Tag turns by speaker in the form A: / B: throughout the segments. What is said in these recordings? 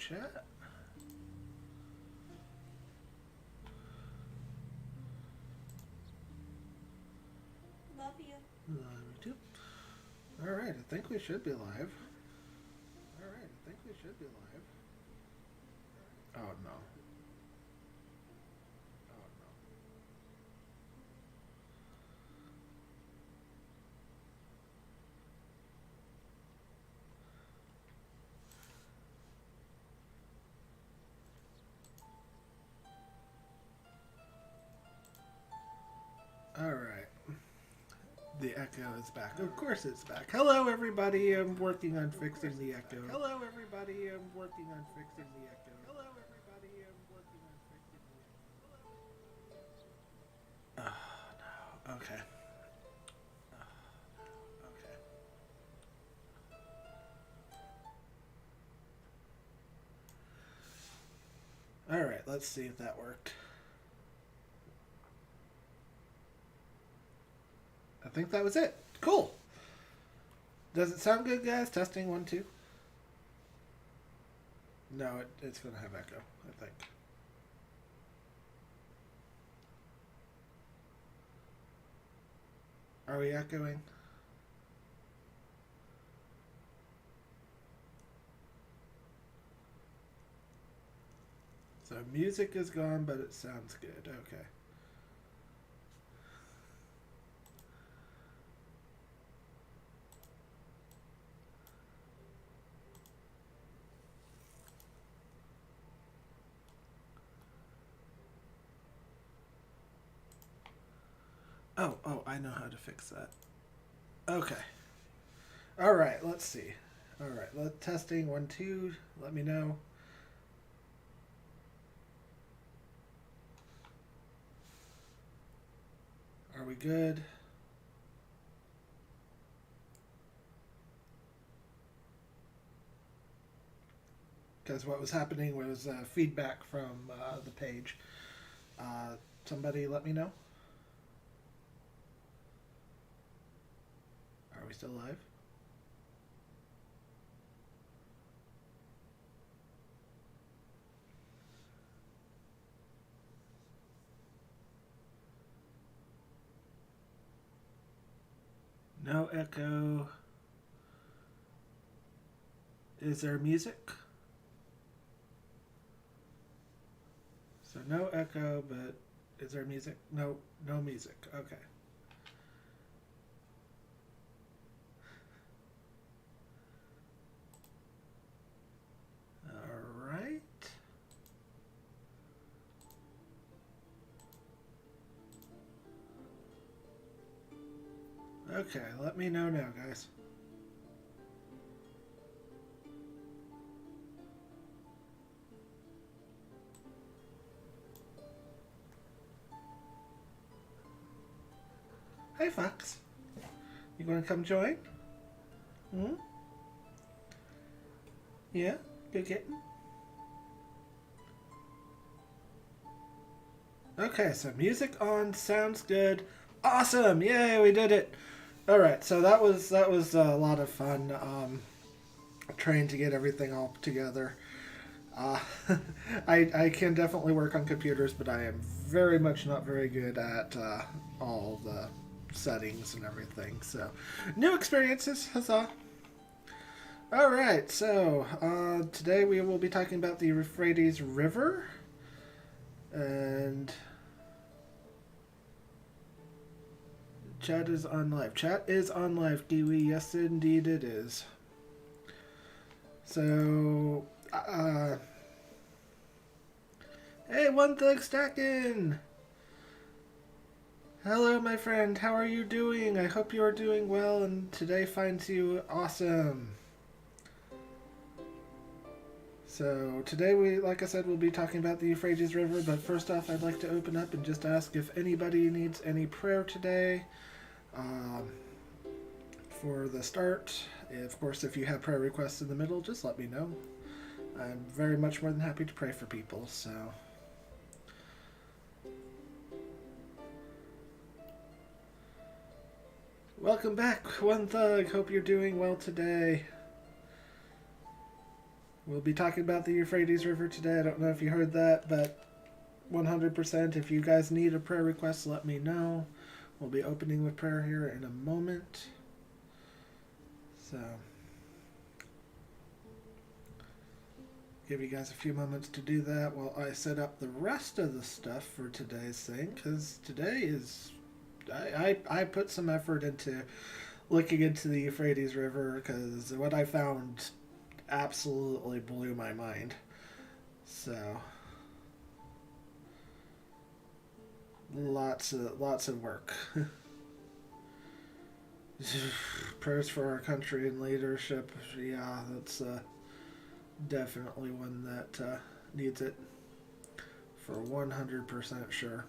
A: chat.
B: Love you.
A: Love you too. Alright, I think we should be live. Oh no. Alright. The echo is back. Of course it's back. Hello everybody, I'm working on fixing the echo. Hello everybody, I'm working on fixing the echo. Hello everybody, I'm working on fixing the echo. Oh no. Okay. Okay. Alright, let's see if that worked. I think that was it. Cool. Does it sound good, guys? Testing 1, 2. No, it's going to have echo, I think. Are we echoing? So music is gone, but it sounds good. Okay. Oh, I know how to fix that. Okay. All right, let's see. All right, testing 1, 2. Let me know. Are we good? Because what was happening was feedback from the page. Somebody let me know. Are we still live? No echo. Is there music? So no echo, but is there music? No music. Okay. All right. Okay, let me know now, guys. Hey, Fox. You gonna come join? Hmm? Yeah? Good kitten? Okay, so music on, sounds good. Awesome! Yay, we did it! Alright, so that was a lot of fun. Trying to get everything all together. I can definitely work on computers, but I am very much not very good at all the settings and everything. So, new experiences, huzzah! Alright, so today we will be talking about the Euphrates River. And chat is on live. Chat is on live, Kiwi. Yes, indeed it is. So, hey, One Thug Stackin'! Hello, my friend. How are you doing? I hope you are doing well, and today finds you awesome. So today like I said, we'll be talking about the Euphrates River, but first off, I'd like to open up and just ask if anybody needs any prayer today. For the start, of course, if you have prayer requests in the middle, just let me know. I'm very much more than happy to pray for people, so. Welcome back, One Thug. Hope you're doing well today. We'll be talking about the Euphrates River today. I don't know if you heard that, but 100%, if you guys need a prayer request, let me know. We'll be opening with prayer here in a moment. So, give you guys a few moments to do that while I set up the rest of the stuff for today's thing, because today is... I put some effort into looking into the Euphrates River, because what I found absolutely blew my mind. So, lots of work. Prayers for our country and leadership. Yeah, that's definitely one that needs it for 100% sure.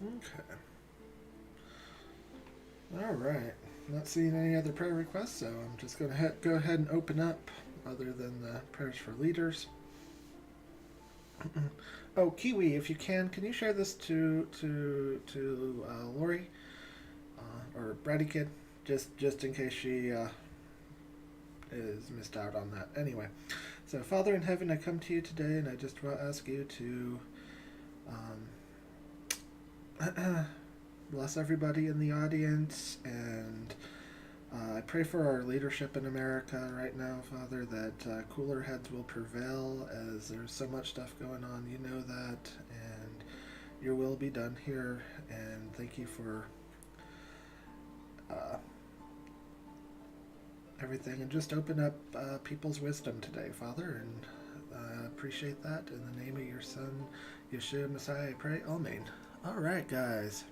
A: Okay. All right. Not seeing any other prayer requests, so I'm just going to go ahead and open up, other than the prayers for leaders. Oh, Kiwi, if you can you share this to Lori or Bratty Kid, just in case she is missed out on that. Anyway, so Father in heaven, I come to you today, and I just want to ask you to bless everybody in the audience, and I pray for our leadership in America right now, Father, that cooler heads will prevail, as there's so much stuff going on. You know that, and your will be done here. And thank you for everything, and just open up people's wisdom today, Father, and appreciate that. In the name of your Son, Yeshua Messiah, I pray. Amen. All right, guys.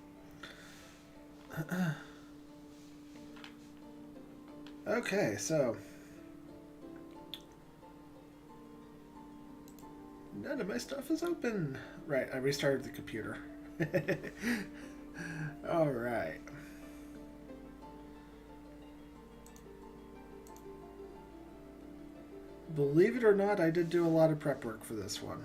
A: Okay, so none of my stuff is open. Right, I restarted the computer. All right. Believe it or not, I did do a lot of prep work for this one.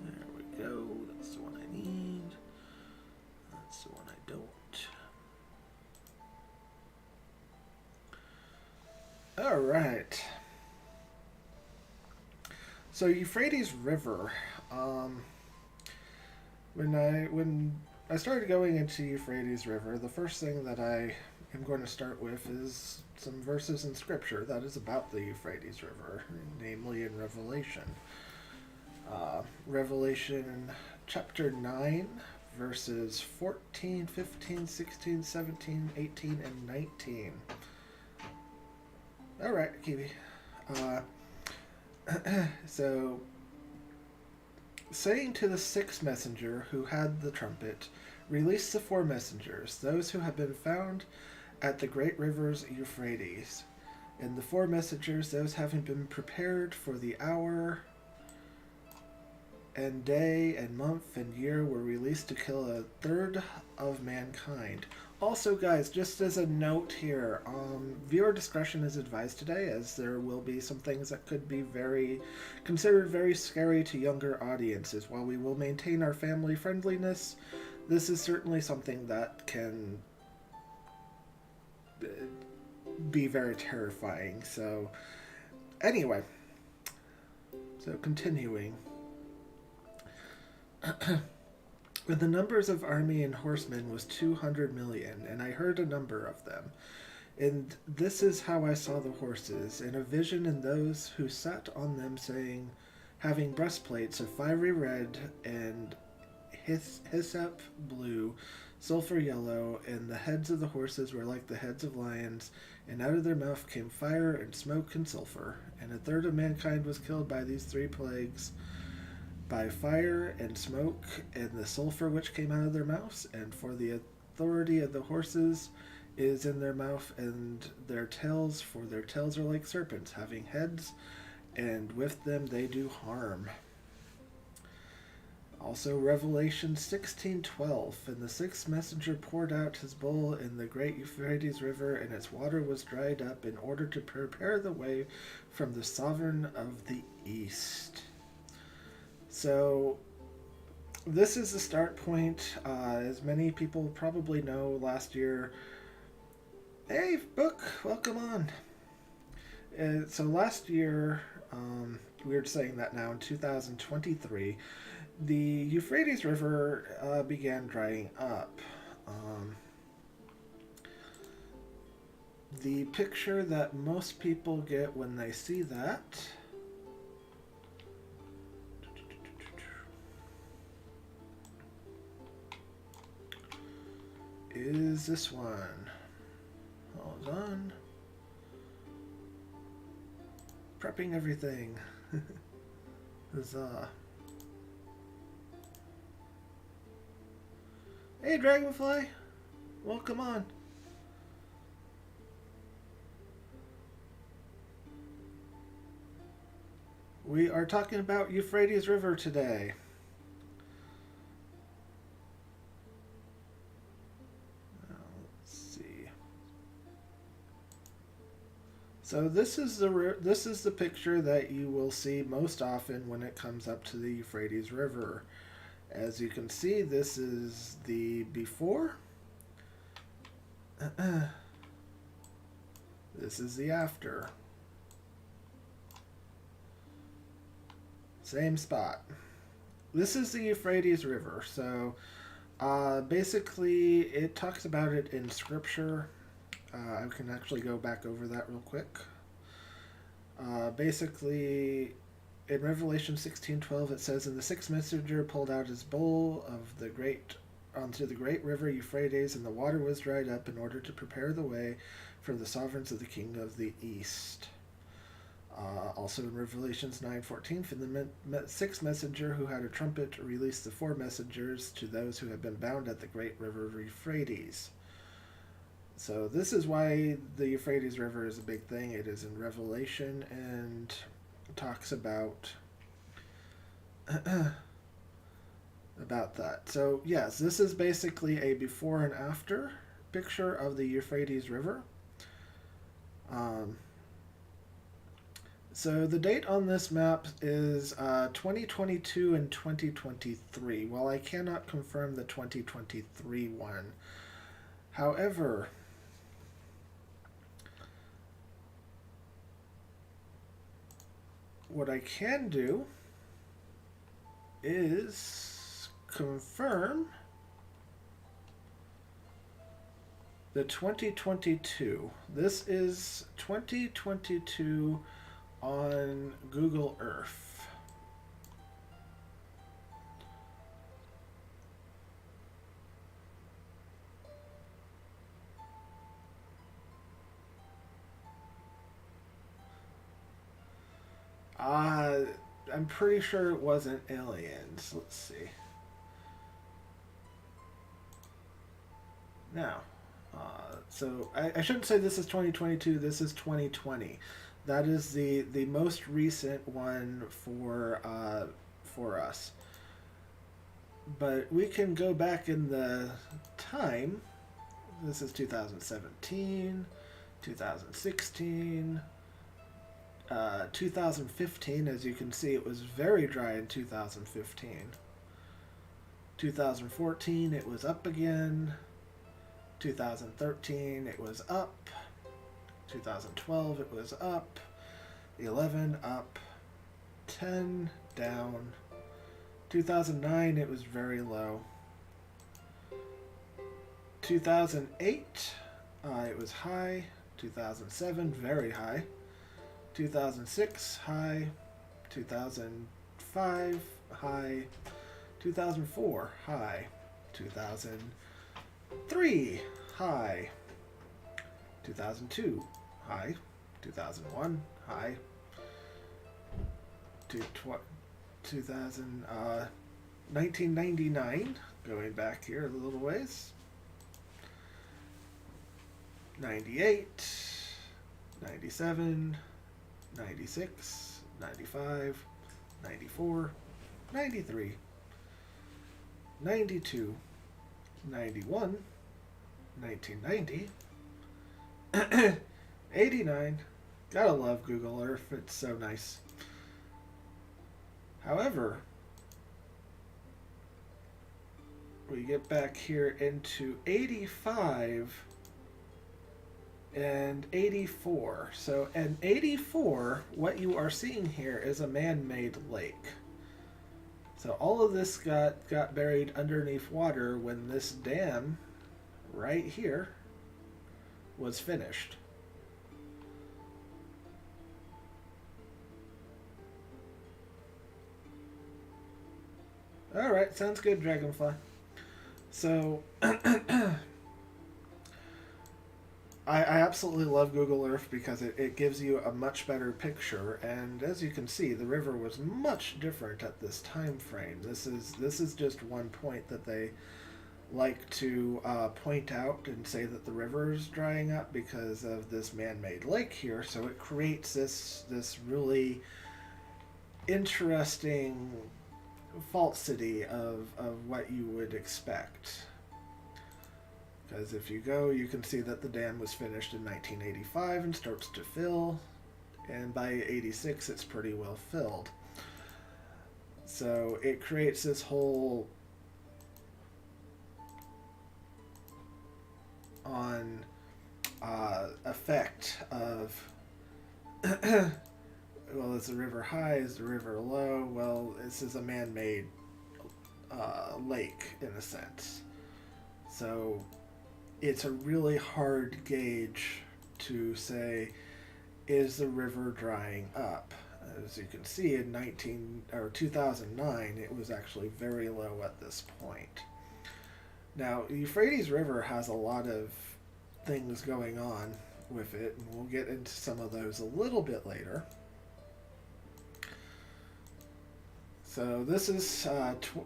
A: There we go. That's the one I need. That's the one I don't. All right. So Euphrates River. When I started going into Euphrates River, the first thing that I am going to start with is some verses in Scripture that is about the Euphrates River, namely in Revelation. Revelation chapter 9, verses 14, 15, 16, 17, 18, and 19. Alright, Kiwi. So, saying to the sixth messenger who had the trumpet, release the four messengers, those who have been found at the great rivers Euphrates. And the four messengers, those having been prepared for the hour and day and month and year, were released to kill a third of mankind. Also, guys, just as a note here, viewer discretion is advised today, as there will be some things that could be considered very scary to younger audiences. While we will maintain our family friendliness, this is certainly something that can be very terrifying. So, anyway, so continuing. When the numbers of army and horsemen was 200 million, and I heard a number of them. And this is how I saw the horses, in a vision, and those who sat on them, saying, having breastplates of fiery red and hyssop blue, sulfur yellow, and the heads of the horses were like the heads of lions, and out of their mouth came fire and smoke and sulfur. And a third of mankind was killed by these three plagues, by fire and smoke and the sulfur which came out of their mouths, and for the authority of the horses is in their mouth and their tails, for their tails are like serpents, having heads, and with them they do harm. Also, Revelation 16:12, and the sixth messenger poured out his bowl in the great Euphrates river, and its water was dried up in order to prepare the way from the sovereign of the east. So, this is the start point. As many people probably know, last year, hey, book, welcome on. So last year, we were saying that now in 2023, the Euphrates River began drying up. The picture that most people get when they see that is this one. Hold on. Prepping everything. Huzzah. Hey, Dragonfly. Welcome on. We are talking about Euphrates River today. So this is the picture that you will see most often when it comes up to the Euphrates River. As you can see, this is the before. This is the after. Same spot. This is the Euphrates River. So basically it talks about it in scripture. I can actually go back over that real quick. Basically, in Revelation 16:12, it says, "And the sixth messenger pulled out his bowl of the great onto the great river Euphrates, and the water was dried up in order to prepare the way for the sovereigns of the king of the east." Also in Revelations 9:14, "For the sixth messenger who had a trumpet released the four messengers to those who had been bound at the great river Euphrates." So this is why the Euphrates River is a big thing. It is in Revelation and talks about about that. So yes, this is basically a before and after picture of the Euphrates River. So the date on this map is 2022 and 2023. Well, I cannot confirm the 2023 one. However, what I can do is confirm the 2022. This is 2022 on Google Earth. I'm pretty sure it wasn't aliens. Let's see. Now, so I shouldn't say this is 2022. This is 2020. That is the most recent one for us. But we can go back in the time. This is 2017, 2016. 2015, as you can see, it was very dry in 2015. 2014, it was up again. 2013, it was up. 2012, it was up. 11, up. 10, down. 2009, it was very low. 2008, it was high. 2007, very high. 2006, high. 2005, high. 2004, high. 2003, high. 2002, high. 2001, high. 1999, going back here a little ways. 98, 97, 96, 95, 94, 93, 92, 91, 1990, 89. Gotta love Google Earth, it's so nice. However, we get back here into 85 and 84. So in 84, what you are seeing here is a man-made lake. So all of this got buried underneath water when this dam right here was finished. Alright, sounds good, Dragonfly. So, I absolutely love Google Earth because it gives you a much better picture, and as you can see, the river was much different at this time frame. This is just one point that they like to point out and say that the river is drying up because of this man-made lake here, so it creates this really interesting falsity of what you would expect. Because if you go, you can see that the dam was finished in 1985 and starts to fill, and by 86 it's pretty well filled. So it creates this whole effect of well, is the river high? Is the river low? Well, this is a man-made lake, in a sense. So it's a really hard gauge to say, is the river drying up? As you can see, in 2009, it was actually very low at this point. Now, Euphrates River has a lot of things going on with it, and we'll get into some of those a little bit later. So this is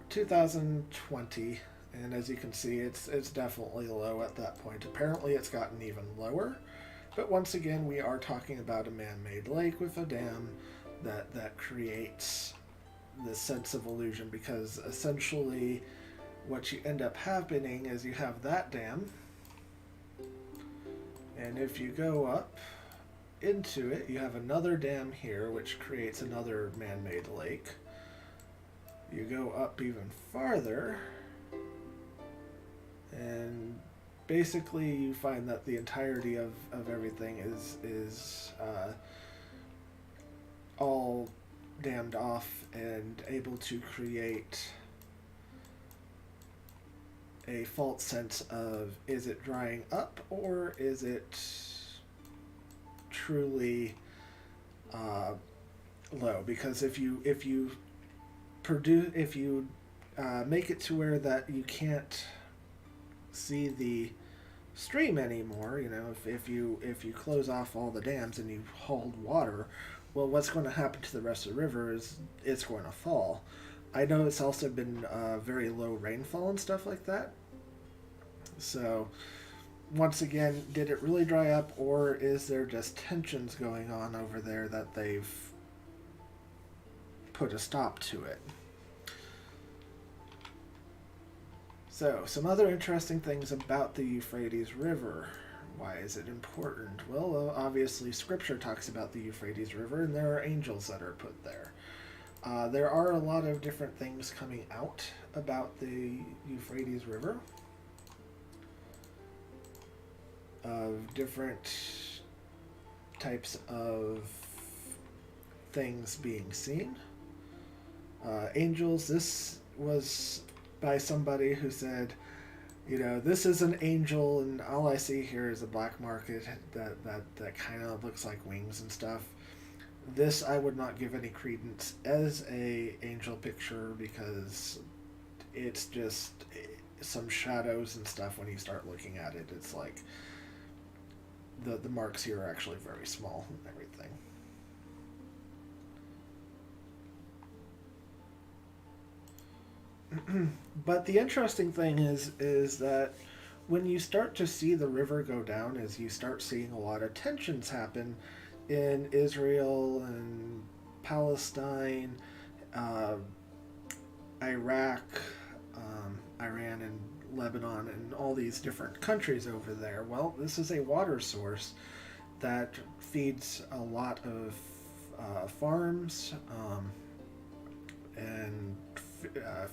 A: 2020, and as you can see, it's definitely low at that point. Apparently it's gotten even lower, but once again, we are talking about a man-made lake with a dam that creates this sense of illusion, because essentially what you end up happening is you have that dam, and if you go up into it, you have another dam here, which creates another man-made lake. You go up even farther, and basically you find that the entirety of everything is all dammed off and able to create a false sense of, is it drying up or is it truly low? Because if you make it to where that you can't see the stream anymore, you know, if you close off all the dams and you hold water, well, what's going to happen to the rest of the river is it's going to fall. I know it's also been very low rainfall and stuff like that. So once again, did it really dry up, or is there just tensions going on over there that they've put a stop to it? So, some other interesting things about the Euphrates River. Why is it important? Well, obviously Scripture talks about the Euphrates River, and there are angels that are put there. There are a lot of different things coming out about the Euphrates River, of different types of things being seen. Angels, this was by somebody who said, you know, this is an angel and all I see here is a black market that kind of looks like wings and stuff. This I would not give any credence as a angel picture, because it's just some shadows and stuff. When you start looking at it, it's like the marks here are actually very small and everything. But the interesting thing is that when you start to see the river go down, is you start seeing a lot of tensions happen in Israel and Palestine, uh, Iraq, Iran, and Lebanon, and all these different countries over there. Well, this is a water source that feeds a lot of farms, and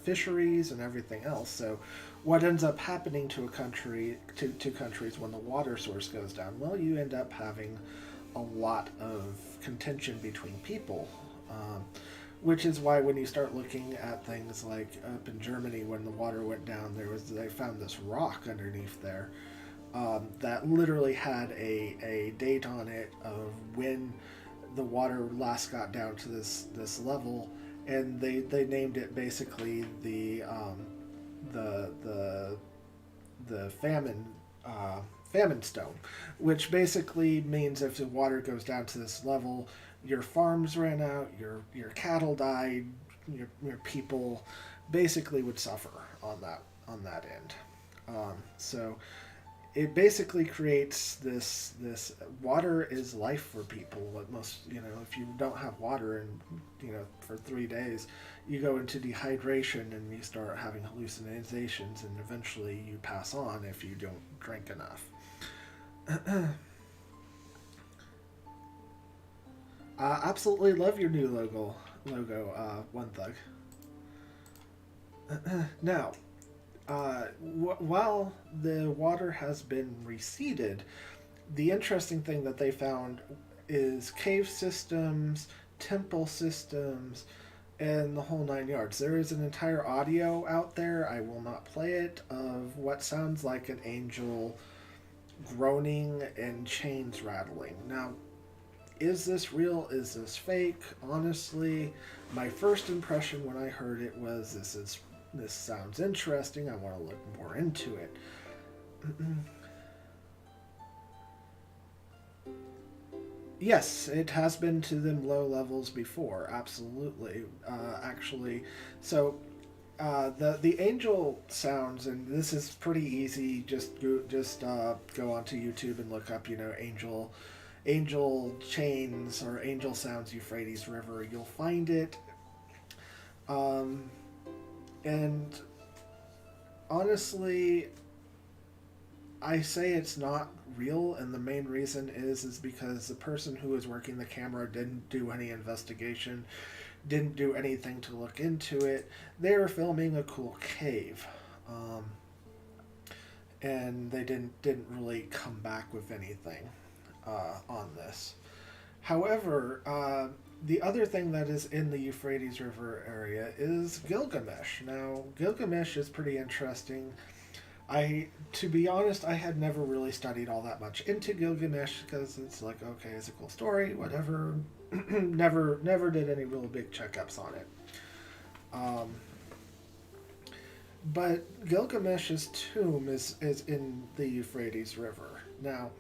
A: fisheries and everything else. So, what ends up happening to a country, to countries when the water source goes down? Well, you end up having a lot of contention between people. Which is why when you start looking at things like up in Germany, when the water went down, they found this rock underneath there, that literally had a date on it of when the water last got down to this level, and they named it basically the famine, famine stone, which basically means if the water goes down to this level, your farms ran out, your cattle died, your people basically would suffer on that end. So it basically creates this water is life for people. What most, if you don't have water and for 3 days, you go into dehydration and you start having hallucinations, and eventually you pass on if you don't drink enough. Absolutely love your new logo, One Thug. Now, while the water has been receded, the interesting thing that they found is cave systems, temple systems, and the whole 9 yards. There is an entire audio out there, I will not play it, of what sounds like an angel groaning and chains rattling. Now, is this real? Is this fake? Honestly, my first impression when I heard it was this sounds interesting. I want to look more into it. Yes, it has been to them low levels before. Absolutely, actually. So the angel sounds, and this is pretty easy. Just go onto YouTube and look up angel chains or angel sounds Euphrates River. You'll find it. And honestly, I say it's not real, and the main reason is because the person who was working the camera didn't do any investigation, didn't do anything to look into it. They were filming a cool cave, and they didn't really come back with anything on this. However, the other thing that is in the Euphrates River area is Gilgamesh. Now, Gilgamesh is pretty interesting. To be honest, I had never really studied all that much into Gilgamesh because it's like, okay, it's a cool story, whatever. never did any real big checkups on it. But Gilgamesh's tomb is in the Euphrates River. Now,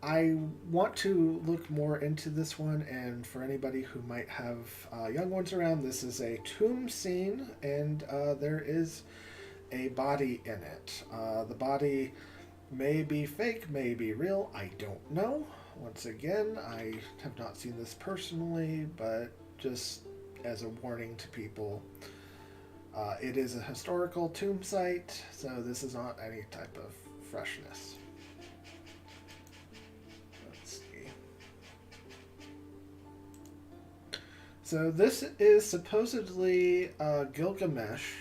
A: I want to look more into this one, and for anybody who might have young ones around, this is a tomb scene, and there is a body in it. The body may be fake, may be real, I don't know. Once again, I have not seen this personally, but just as a warning to people, it is a historical tomb site, so this is not any type of freshness. So this is supposedly Gilgamesh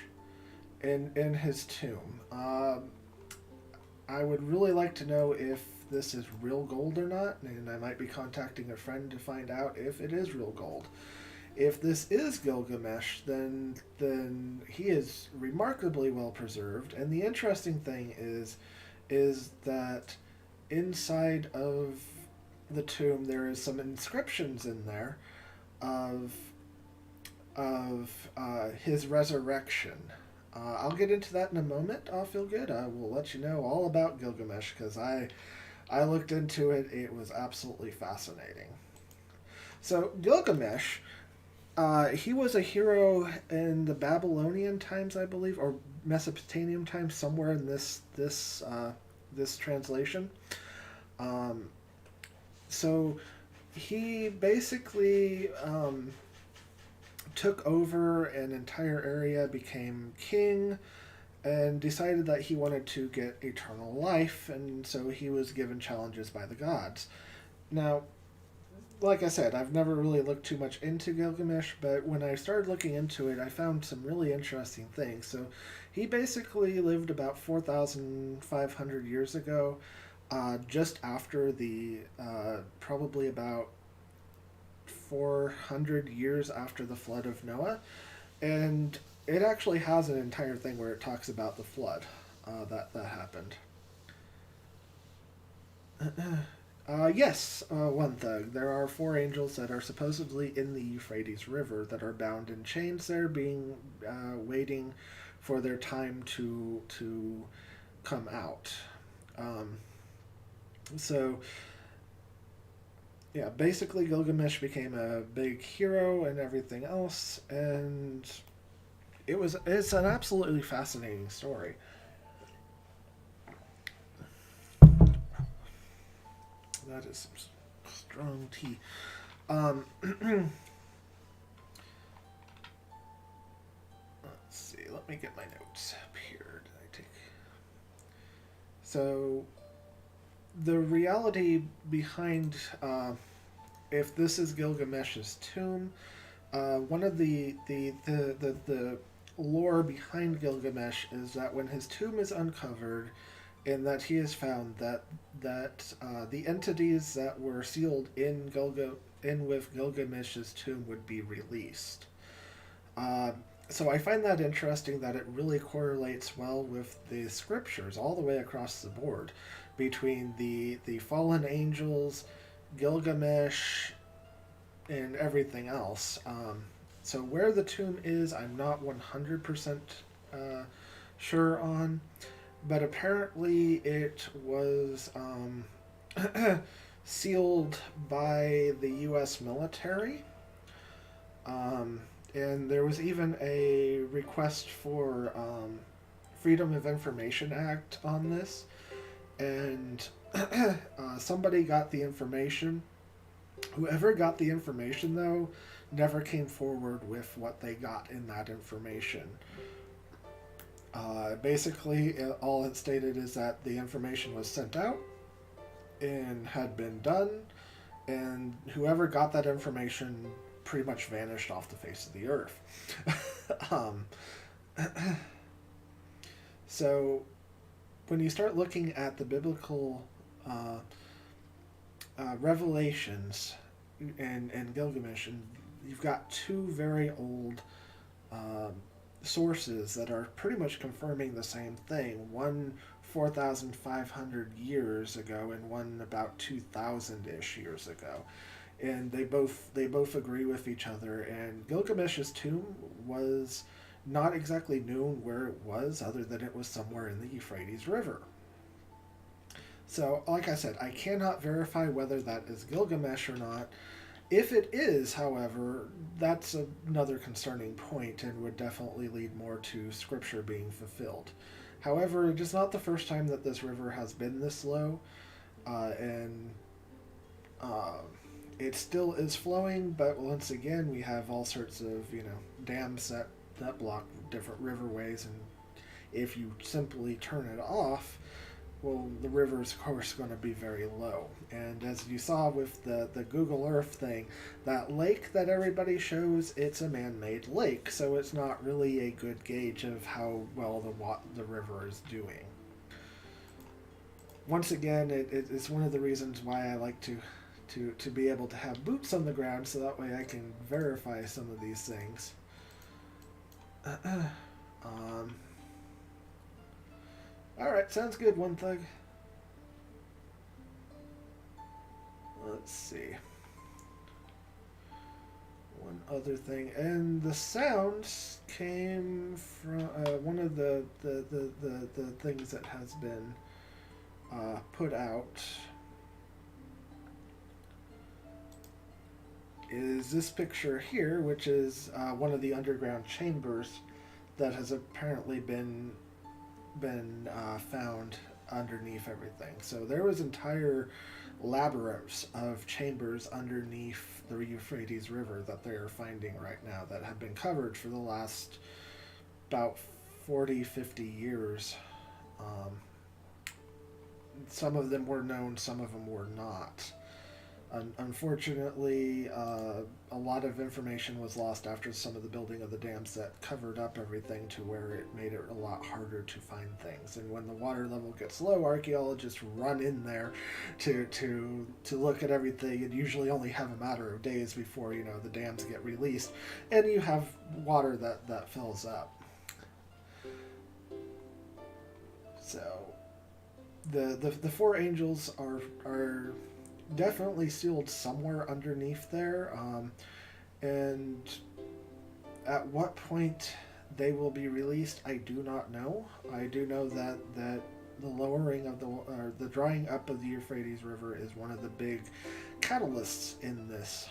A: in his tomb. I would really like to know if this is real gold or not, and I might be contacting a friend to find out if it is real gold. If this is Gilgamesh, then he is remarkably well preserved. And the interesting thing is that inside of the tomb there is some inscriptions in there of his resurrection. I'll get into that in a moment. I'll feel good. I will let you know all about Gilgamesh because I looked into it. It was absolutely fascinating. So Gilgamesh, he was a hero in the Babylonian times, I believe, or Mesopotamian times, somewhere in this translation. Um, so he basically took over an entire area, became king, and decided that he wanted to get eternal life, and so he was given challenges by the gods. Now, like I said, I've never really looked too much into Gilgamesh, but when I started looking into it, I found some really interesting things. So he basically lived about 4,500 years ago, just after probably about 400 years after the flood of Noah. And it actually has an entire thing where it talks about the flood that happened. Yes, one thug. There are four angels that are supposedly in the Euphrates River that are bound in chains there, being waiting for their time to come out. Um, so, yeah, basically Gilgamesh became a big hero and everything else, and it's an absolutely fascinating story. That is some strong tea. Um, let's see. Let me get my notes up here. Did I take? So the reality behind if this is Gilgamesh's tomb, one of the lore behind Gilgamesh is that when his tomb is uncovered, and that he has found that the entities that were sealed in with Gilgamesh's tomb would be released. Uh, so I find that interesting that it really correlates well with the scriptures all the way across the board between the fallen angels, Gilgamesh, and everything else. So where the tomb is, I'm not 100% sure on, but apparently it was sealed by the U.S. military. And there was even a request for Freedom of Information Act on this, and somebody got the information. Whoever got the information, though, never came forward with what they got in that information. Basically, all it stated is that the information was sent out and had been done, and whoever got that information pretty much vanished off the face of the earth. um, so, when you start looking at the biblical revelations and Gilgamesh, and you've got two very old sources that are pretty much confirming the same thing. One 4,500 years ago, and one about 2,000-ish years ago, and they both agree with each other. And Gilgamesh's tomb was not exactly known where it was, other than it was somewhere in the Euphrates River. So, like I said, I cannot verify whether that is Gilgamesh or not. If it is, however, that's another concerning point and would definitely lead more to scripture being fulfilled. However, it is not the first time that this river has been this low, and it still is flowing, but once again, we have all sorts of, dams that block different riverways, and if you simply turn it off, well, the river is, of course, going to be very low. And as you saw with the Google Earth thing, that lake that everybody shows, it's a man-made lake, so it's not really a good gauge of how well the river is doing. Once again, it's one of the reasons why I like to be able to have boots on the ground, so that way I can verify some of these things. Alright, sounds good, One Thug. Let's see. One other thing. And the sounds came from one of the things that has been put out is this picture here, which is one of the underground chambers that has apparently been found underneath everything. So there was entire labyrinths of chambers underneath the Euphrates River that they're finding right now that have been covered for the last about 40, 50 years. Some of them were known, some of them were not. Unfortunately, a lot of information was lost after some of the building of the dams that covered up everything to where it made it a lot harder to find things. And when the water level gets low, archaeologists run in there to look at everything, and usually only have a matter of days before the dams get released, and you have water that fills up. So the four angels are definitely sealed somewhere underneath there, and at what point they will be released, I do not know. I do know that the lowering of the drying up of the Euphrates River is one of the big catalysts in this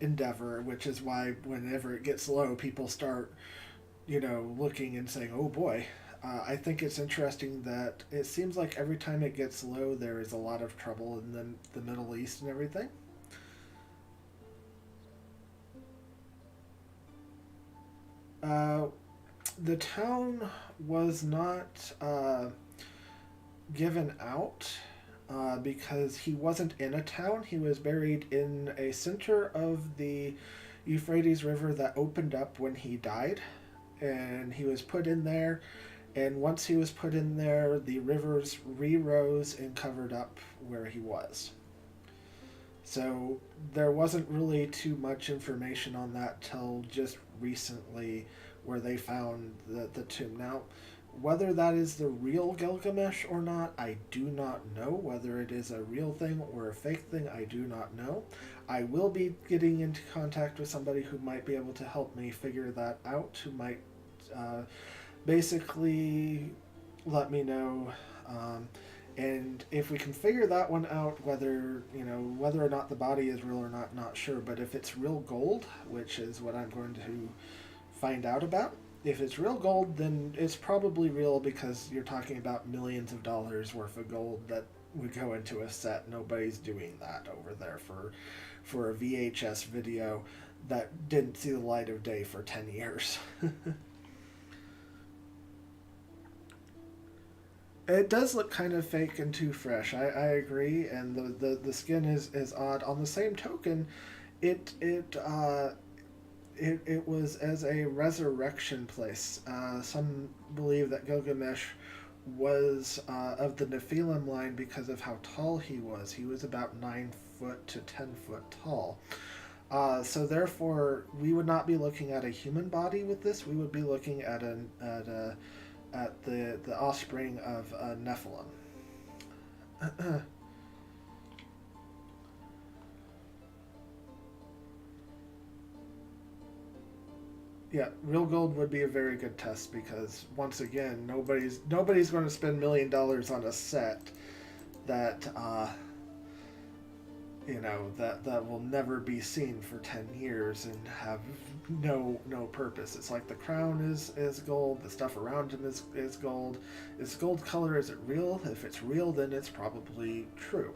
A: endeavor, which is why whenever it gets low, people start looking and saying, oh boy. I think it's interesting that it seems like every time it gets low, there is a lot of trouble in the Middle East and everything. The town was not given out because he wasn't in a town. He was buried in a center of the Euphrates River that opened up when he died, and he was put in there. And once he was put in there, the rivers re-rose and covered up where he was. So there wasn't really too much information on that till just recently, where they found the tomb. Now, whether that is the real Gilgamesh or not, I do not know. Whether it is a real thing or a fake thing, I do not know. I will be getting into contact with somebody who might be able to help me figure that out, who might basically let me know, and if we can figure that one out, whether or not the body is real or not sure. But if it's real gold, which is what I'm going to find out about, if it's real gold, then it's probably real, because you're talking about millions of dollars worth of gold that would go into a set. Nobody's doing that over there for a VHS video that didn't see the light of day for 10 years. It does look kind of fake and too fresh. I agree, and the skin is odd. On the same token, it was as a resurrection place. Some believe that Gilgamesh was of the Nephilim line because of how tall he was. He was about 9 foot to 10 foot tall. So therefore, we would not be looking at a human body with this. We would be looking at the offspring of Nephilim. Yeah, real gold would be a very good test, because once again, nobody's going to spend $1 million on a set that that will never be seen for 10 years and have no purpose. It's like the crown is gold, the stuff around him is gold. Is gold color, is it real? If it's real, then it's probably true.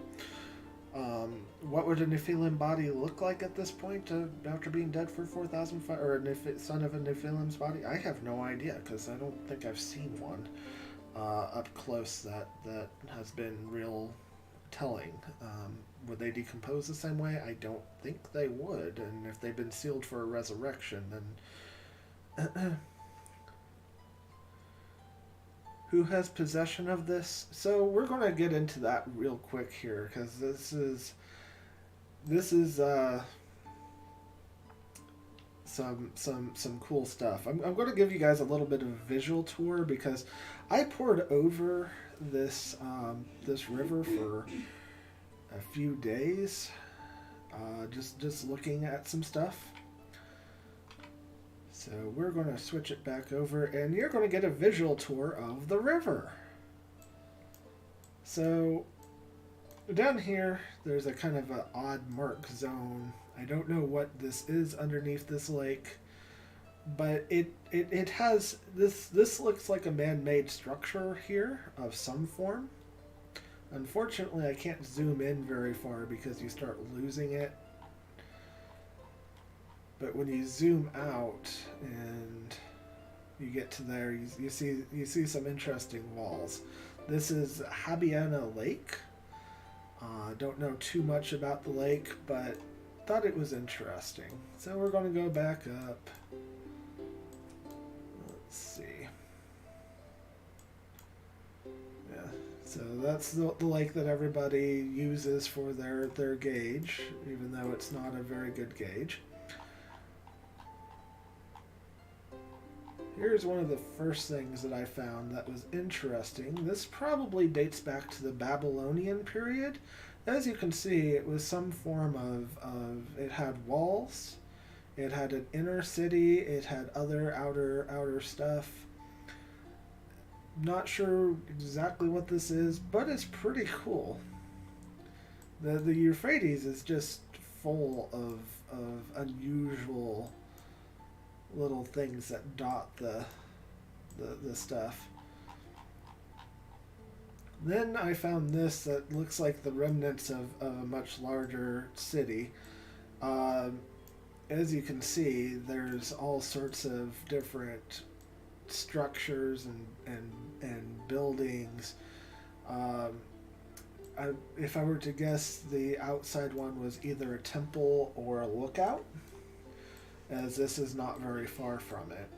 A: What would a Nephilim body look like at this point after being dead for 4,000, or a son of a Nephilim's body? I have no idea, because I don't think I've seen one up close that has been real telling. Would they decompose the same way? I don't think they would. And if they've been sealed for a resurrection, then who has possession of this? So we're going to get into that real quick here, because this is some cool stuff. I'm going to give you guys a little bit of a visual tour, because I poured over this river for a few days, just looking at some stuff. So we're going to switch it back over, and you're going to get a visual tour of the river. So down here, there's a kind of an odd mark zone. I don't know what this is underneath this lake. but it has this looks like a man-made structure here of some form. Unfortunately, I can't zoom in very far because you start losing it. But when you zoom out and you get to there, you see some interesting walls. This is Habiana Lake. Don't know too much about the lake, but thought it was interesting. So we're going to go back up. Let's see. Yeah, so that's the lake that everybody uses for their gauge, even though it's not a very good gauge. Here's one of the first things that I found that was interesting. This probably dates back to the Babylonian period. As you can see, it was some form of it had walls, it had an inner city, it had other outer stuff. Not sure exactly what this is, but it's pretty cool. The Euphrates is just full of unusual little things that dot the stuff. Then I found this that looks like the remnants of a much larger city. As you can see, there's all sorts of different structures and buildings. If I were to guess, the outside one was either a temple or a lookout, as this is not very far from it.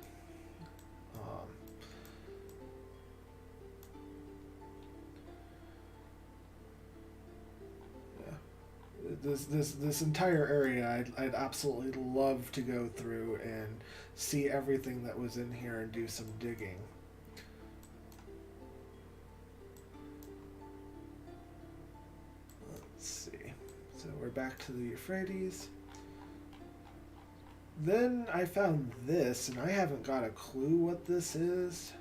A: Yeah, this entire area, I'd absolutely love to go through and see everything that was in here and do some digging. Let's see. So we're back to the Euphrates. Then I found this, and I haven't got a clue what this is.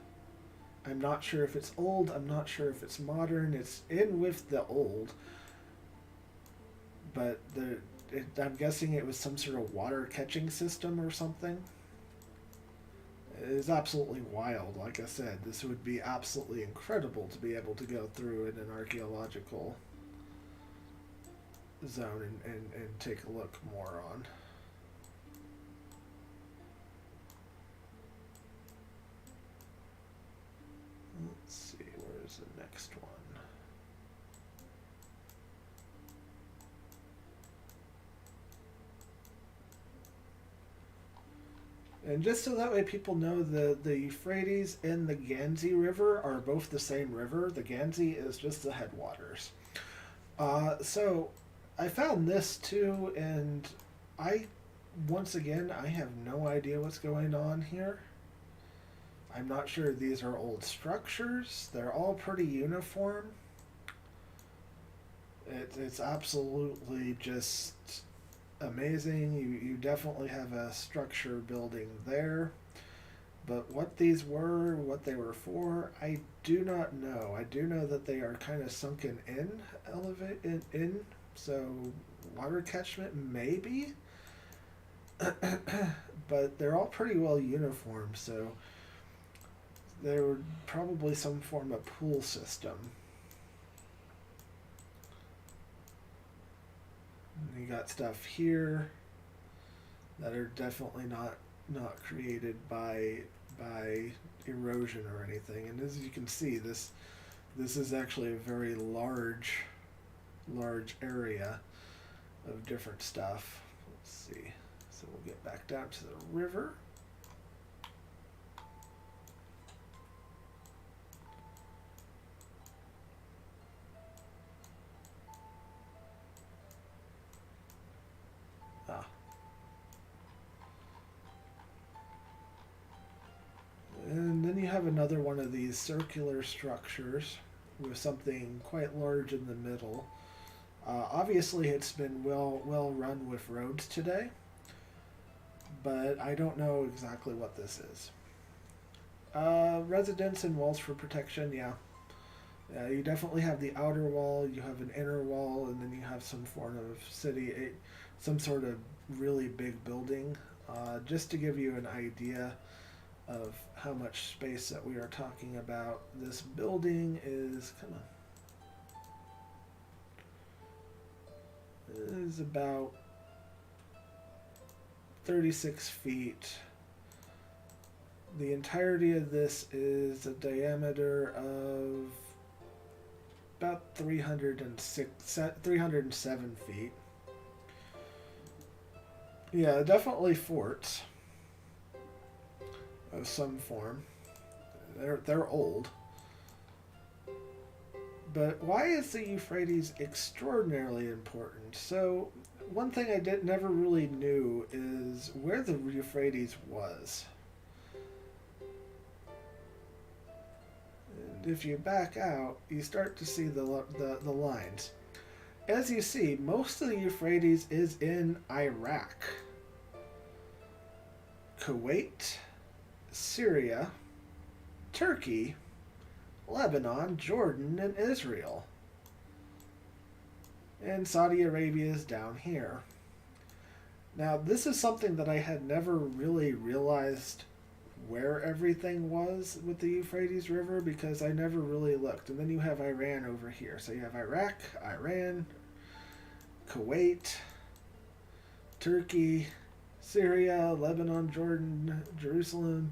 A: I'm not sure if it's old, I'm not sure if it's modern. It's in with the old. But I'm guessing it was some sort of water catching system or something. It is absolutely wild. Like I said, this would be absolutely incredible to be able to go through in an archaeological zone and take a look more on. Let's see, where's the next one? And just so that way people know, the Euphrates and the Ganzi River are both the same river. The Ganzi is just the headwaters. So I found this too, and once again, I have no idea what's going on here. I'm not sure these are old structures. They're all pretty uniform. It's absolutely just amazing. You definitely have a structure building there. But what these were, what they were for, I do not know. I do know that they are kind of sunken in, so water catchment maybe. But they're all pretty well uniform, so they were probably some form of pool system. And you got stuff here that are definitely not created by erosion or anything. And as you can see, this is actually a very large area of different stuff. Let's see. So we'll get back down to the river. And then you have another one of these circular structures with something quite large in the middle. Obviously, it's been well run with roads today, but I don't know exactly what this is. Residence and walls for protection, yeah. You definitely have the outer wall, you have an inner wall, and then you have some form of city, some sort of really big building Just to give you an idea of how much space that we are talking about, this building is, come on, is about 36 feet. The entirety of this is a diameter of about 307 feet. Yeah, definitely forts of some form. They're old. But why is the Euphrates extraordinarily important? So, one thing I never really knew is where the Euphrates was. And if you back out, you start to see the lines. As you see, most of the Euphrates is in Iraq, Kuwait, Syria, Turkey, Lebanon, Jordan, and Israel. And Saudi Arabia is down here. Now, this is something that I had never really realized where everything was with the Euphrates River, because I never really looked. And then you have Iran over here. So you have Iraq, Iran, Kuwait, Turkey, Syria, Lebanon, Jordan, Jerusalem,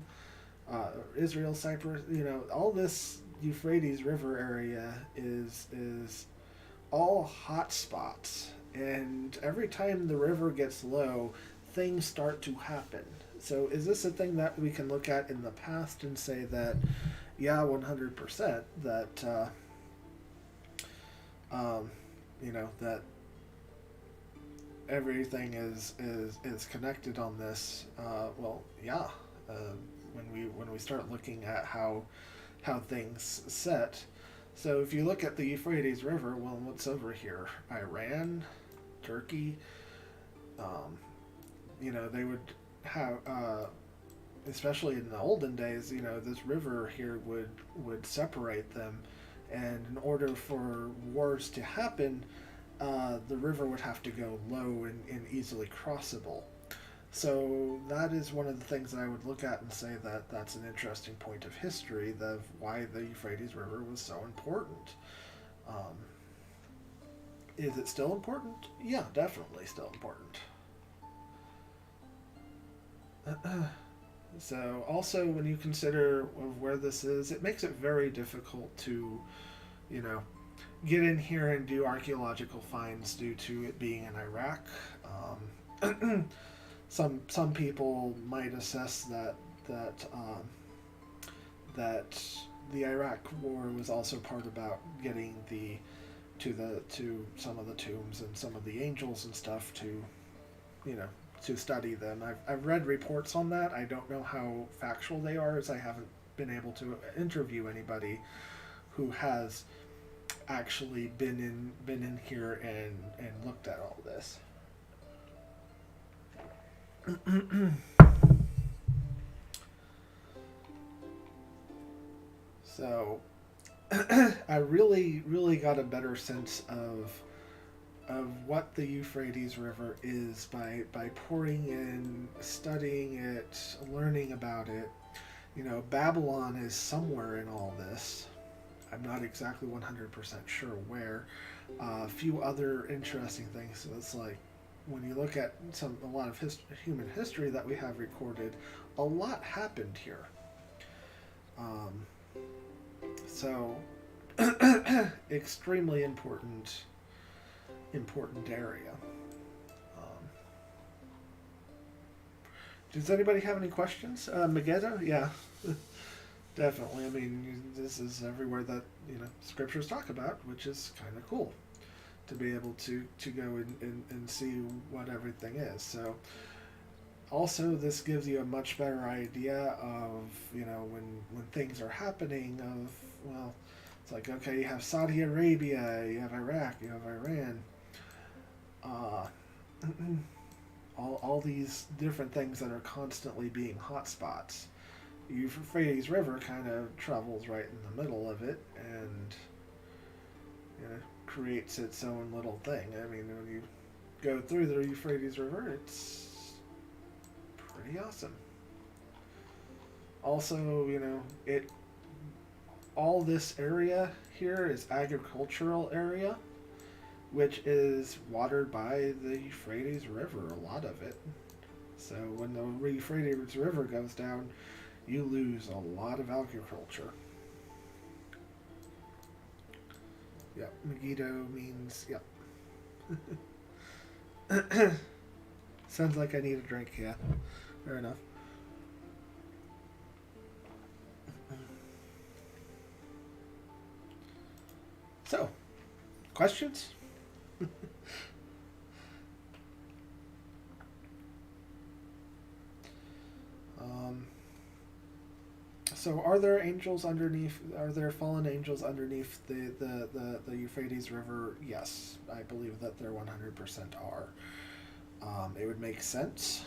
A: Israel, Cyprus. You know, all this Euphrates River area is all hot spots. And every time the river gets low, things start to happen. So is this a thing that we can look at in the past and say that, yeah, 100%, that, you know, that everything is connected on this? Well, yeah. When we start looking at how things set. So if you look at the Euphrates River, well, what's over here? Iran, Turkey. You know, they would have, especially in the olden days, you know, this river here would separate them, and in order for wars to happen, the river would have to go low and easily crossable. So that is one of the things that I would look at and say that that's an interesting point of history of why the Euphrates River was so important. Is it still important? Yeah, definitely still important. So also when you consider of where this is, it makes it very difficult to, you know, get in here and do archaeological finds due to it being in Iraq. Some people might assess that the Iraq War was also part about getting to some of the tombs and some of the angels and stuff to, you know, to study them. I've read reports on that. I don't know how factual they are, as I haven't been able to interview anybody who has actually been in here and looked at all this. So I really got a better sense of what the Euphrates River is by pouring in, studying it, learning about it. You know, Babylon is somewhere in all this. I'm not exactly 100% sure where. A few other interesting things. So it's like, when you look at a lot of human history that we have recorded, a lot happened here. So extremely important area. Does anybody have any questions? Megiddo? Yeah, definitely. I mean, this is everywhere that, you know, scriptures talk about, which is kind of cool to be able to go and see what everything is. So also this gives you a much better idea of, you know, when things are happening of, well, it's like, okay, you have Saudi Arabia, you have Iraq, you have Iran, all these different things that are constantly being hotspots. Euphrates River kind of travels right in the middle of it, and, you know, creates its own little thing. I mean, when you go through the Euphrates River, it's Pretty awesome. Also, all this area here is agricultural area, which is watered by the Euphrates River, a lot of it. So when the Euphrates River goes down, you lose a lot of agriculture. Yep, Megiddo means, yep. Sounds like I need a drink, yeah. Fair enough. So, questions? So are there angels underneath? Are there fallen angels underneath the Euphrates River? Yes, I believe that there 100% are. It would make sense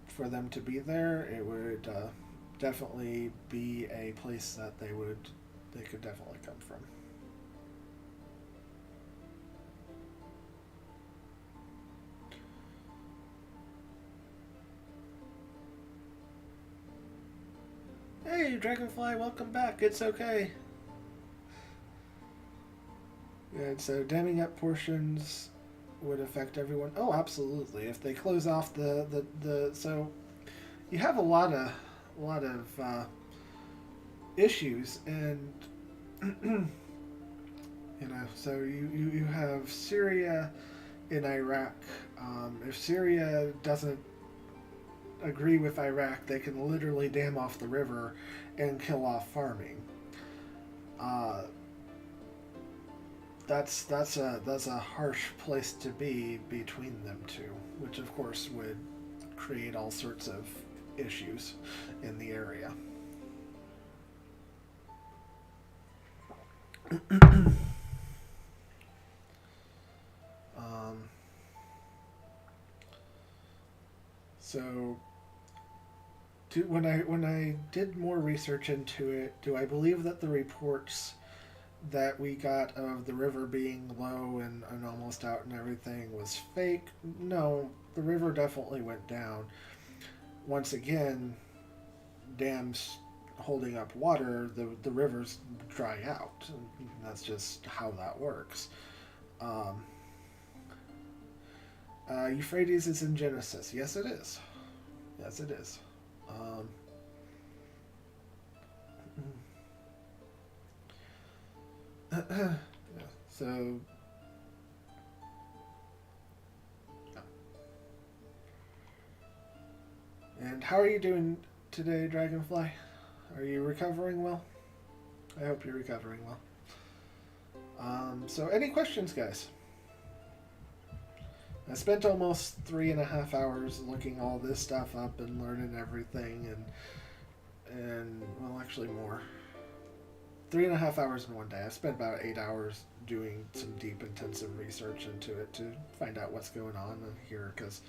A: for them to be there. It would definitely be a place that they could definitely come from. Hey, Dragonfly, welcome back. It's okay. Good, so damming up portions would affect everyone. Oh, absolutely. If they close off so you have a lot of issues, and so you have Syria and Iraq. If Syria doesn't agree with Iraq, they can literally dam off the river and kill off farming. That's a harsh place to be between them two, which of course would create all sorts of issues in the area. So when I did more research into it, do I believe that the reports that we got of the river being low and almost out and everything was fake? No, the river definitely went down. Once again, dams holding up water, the rivers dry out. That's just how that works. Euphrates is in Genesis. Yes, it is. Yes, it is. Yeah, so and how are you doing today, Dragonfly? Are you recovering well? I hope you're recovering well. So any questions, guys? I spent almost 3.5 hours looking all this stuff up and learning everything, and well, actually more. 3.5 hours in one day. I spent about 8 hours doing some deep, intensive research into it to find out what's going on here, because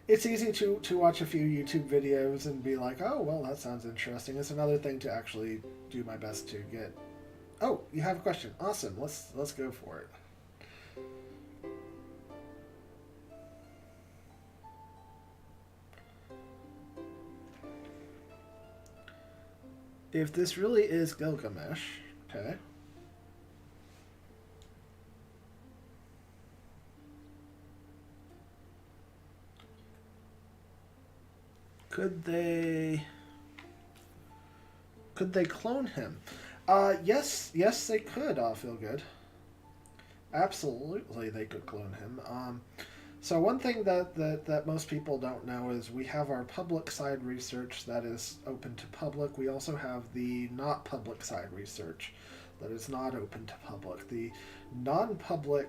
A: it's easy to watch a few YouTube videos and be like, oh, well, that sounds interesting. It's another thing to actually do my best to get... Oh, you have a question. Awesome. Let's go for it. If this really is Gilgamesh, okay. Could they clone him? Yes, they could, feel good. Absolutely, they could clone him. So one thing that most people don't know is we have our public side research that is open to public. We also have the not public side research that is not open to public. The non-public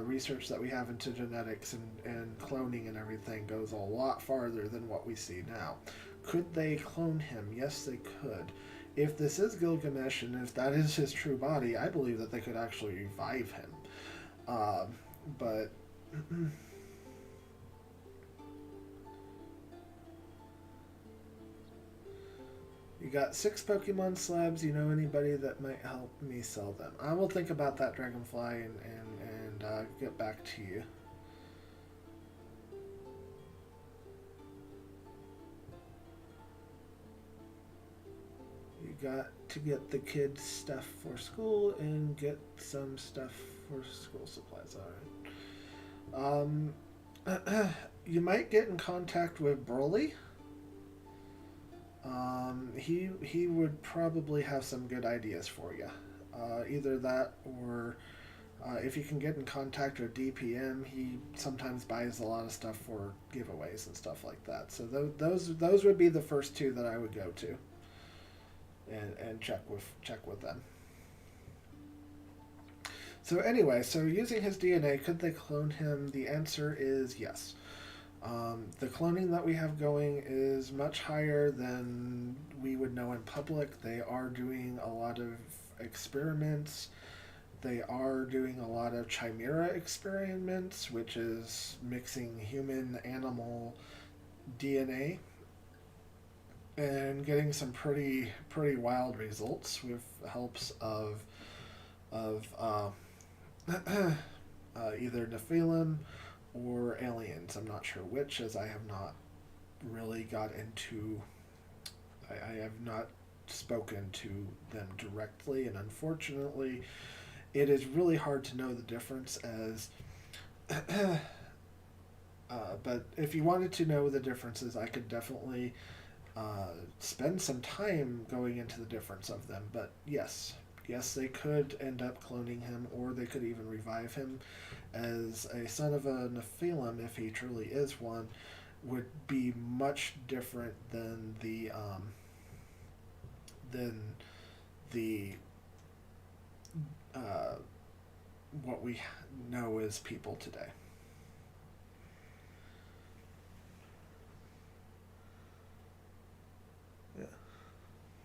A: research that we have into genetics and cloning and everything goes a lot farther than what we see now. Could they clone him? Yes, they could. If this is Gilgamesh and if that is his true body, I believe that they could actually revive him. But... You got 6 Pokemon slabs. You know anybody that might help me sell them? I will think about that, Dragonfly, and get back to you. got to get the kids stuff for school and get some stuff for school supplies. All right. You might get in contact with Broly. He would probably have some good ideas for you. Either that, or if you can get in contact with DPM, he sometimes buys a lot of stuff for giveaways and stuff like that. So those would be the first two that I would go to and check with them. So anyway, so using his DNA, could they clone him? The answer is yes. The cloning that we have going is much higher than we would know in public. They are doing a lot of experiments. They are doing a lot of chimera experiments, which is mixing human-animal DNA and getting some pretty wild results with helps of either Nephilim or aliens. I'm not sure which, as I have not really got into. I have not spoken to them directly, and unfortunately, it is really hard to know the difference. As but if you wanted to know the differences, I could definitely spend some time going into the difference of them. But yes, they could end up cloning him, or they could even revive him as a son of a Nephilim, if he truly is one, would be much different than the what we know as people today. Yeah.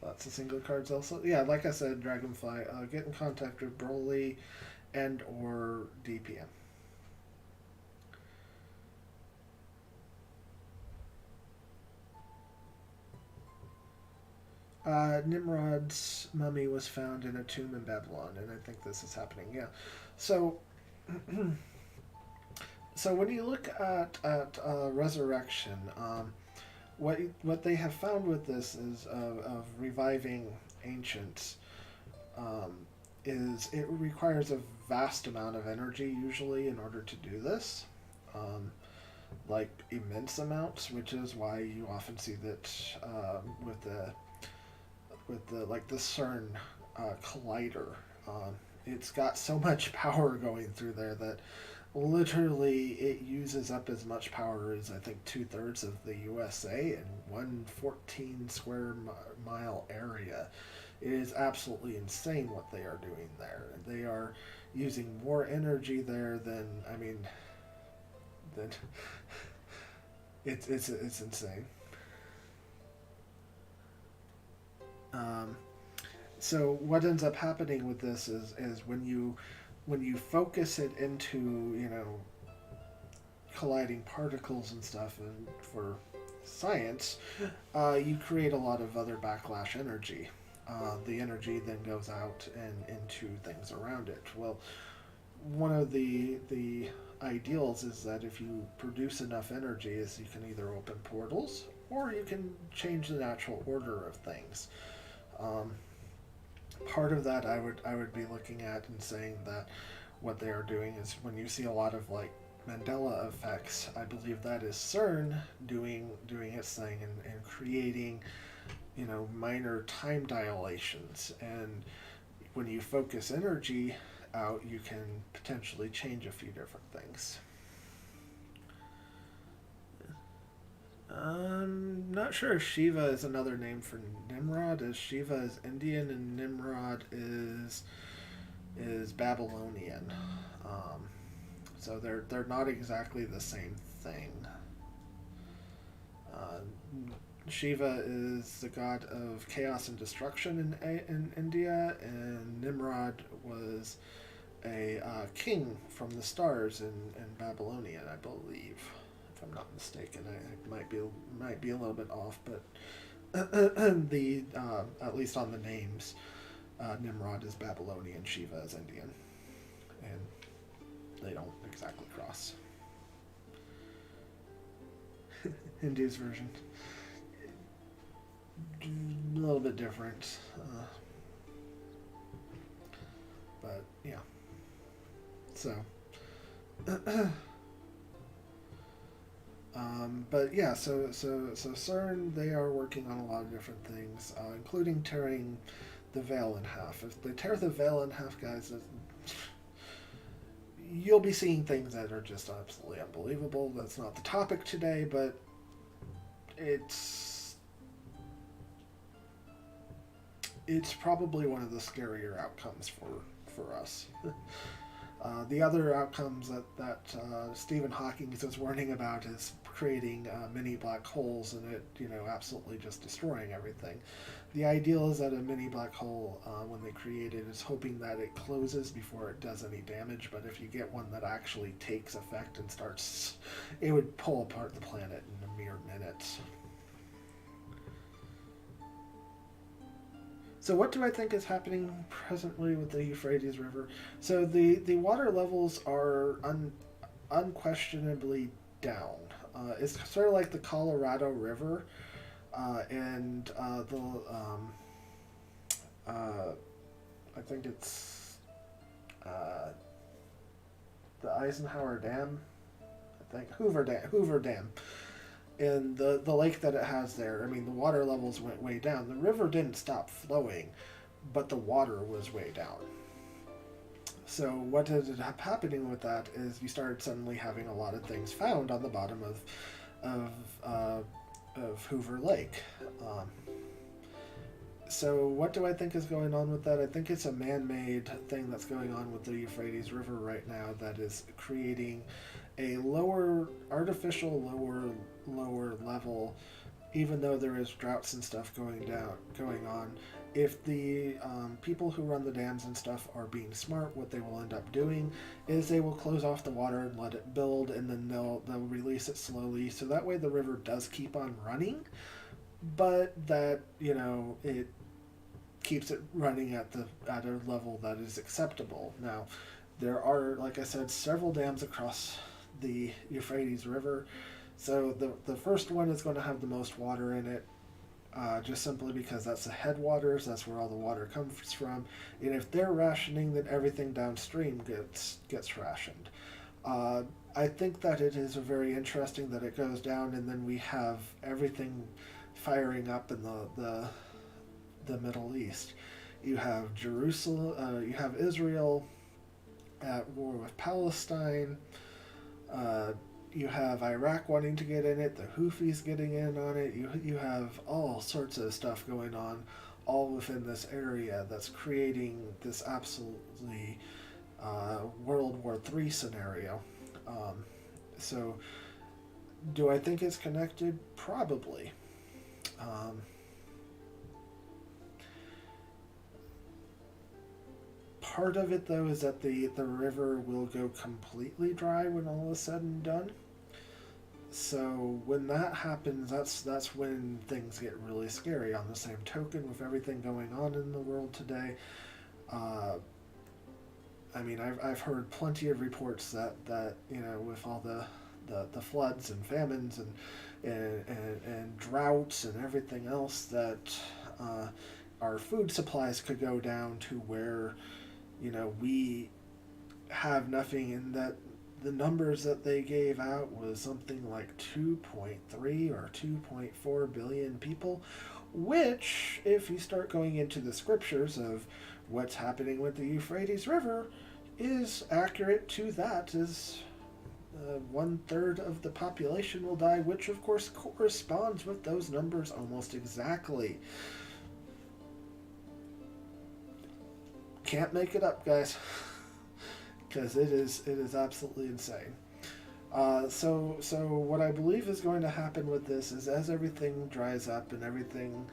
A: Lots of single cards also. Yeah, like I said, Dragonfly, get in contact with Broly and or DPM. Nimrod's mummy was found in a tomb in Babylon, and I think this is happening. Yeah, so so when you look at resurrection, what they have found with this is of reviving ancients, is it requires a vast amount of energy usually in order to do this. Like immense amounts, which is why you often see that with the like the CERN collider. It's got so much power going through there that literally it uses up as much power as I think 2/3 of the USA in one 14 square mile area. It is absolutely insane what they are doing there. They are using more energy there than it's insane. So what ends up happening with this is when you focus it into colliding particles and stuff, and for science, you create a lot of other backlash energy. The energy then goes out and into things around it. Well, one of the ideals is that if you produce enough energy, is you can either open portals or you can change the natural order of things. Part of that I would be looking at and saying that what they are doing is when you see a lot of like Mandela effects, I believe that is CERN doing its thing and creating minor time dilations, and when you focus energy out, you can potentially change a few different things. I'm not sure if Shiva is another name for Nimrod, as Shiva is Indian and Nimrod is Babylonian. So they're not exactly the same thing. Shiva is the god of chaos and destruction in India, and Nimrod was a king from the stars in Babylonian, I believe. If I'm not mistaken, I might be a little bit off, but the at least on the names, Nimrod is Babylonian, Shiva is Indian, and they don't exactly cross. Hindu's version. a little bit different. But yeah. So. But yeah, so CERN, they are working on a lot of different things, including tearing the veil in half. If they tear the veil in half, guys, you'll be seeing things that are just absolutely unbelievable. That's not the topic today, but it's probably one of the scarier outcomes for us. The other outcomes that Stephen Hawking is warning about is creating mini black holes and it, absolutely just destroying everything. The ideal is that a mini black hole, when they create it, is hoping that it closes before it does any damage, but if you get one that actually takes effect and starts, it would pull apart the planet in a mere minutes. So what do I think is happening presently with the Euphrates River? So the water levels are unquestionably down. It's sort of like the Colorado River, and I think it's the Eisenhower Dam. I think Hoover Dam. And the lake that it has there, I mean, the water levels went way down. The river didn't stop flowing, but the water was way down. So what ended up happening with that is you started suddenly having a lot of things found on the bottom of Hoover Lake. So what do I think is going on with that? I think it's a man-made thing that's going on with the Euphrates River right now that is creating a artificial lower level, even though there is droughts and stuff going on. If the people who run the dams and stuff are being smart, what they will end up doing is they will close off the water and let it build, and then they'll release it slowly, so that way the river does keep on running, but that it keeps it running at a level that is acceptable. Now, there are, like I said, several dams across the Euphrates River. So the first one is going to have the most water in it, just simply because that's the headwaters, that's where all the water comes from. And if they're rationing, then everything downstream gets rationed. I think that it is very interesting that it goes down, and then we have everything firing up in the Middle East. You have Jerusalem, you have Israel at war with Palestine. You have Iraq wanting to get in it, the Houthis getting in on it. You have all sorts of stuff going on, all within this area that's creating this absolutely World War III scenario. So, do I think it's connected? Probably. Part of it, though, is that the river will go completely dry when all is said and done. So when that happens, that's when things get really scary. On the same token, with everything going on in the world today, I mean, I've heard plenty of reports that with all the floods and famines and droughts and everything else, that our food supplies could go down to where we have nothing, and that the numbers that they gave out was something like 2.3 or 2.4 billion people, which, if you start going into the scriptures of what's happening with the Euphrates River, is accurate to that, is 1/3 of the population will die, which of course corresponds with those numbers almost exactly. Can't make it up, guys, because it is absolutely insane. So what I believe is going to happen with this is, as everything dries up and everything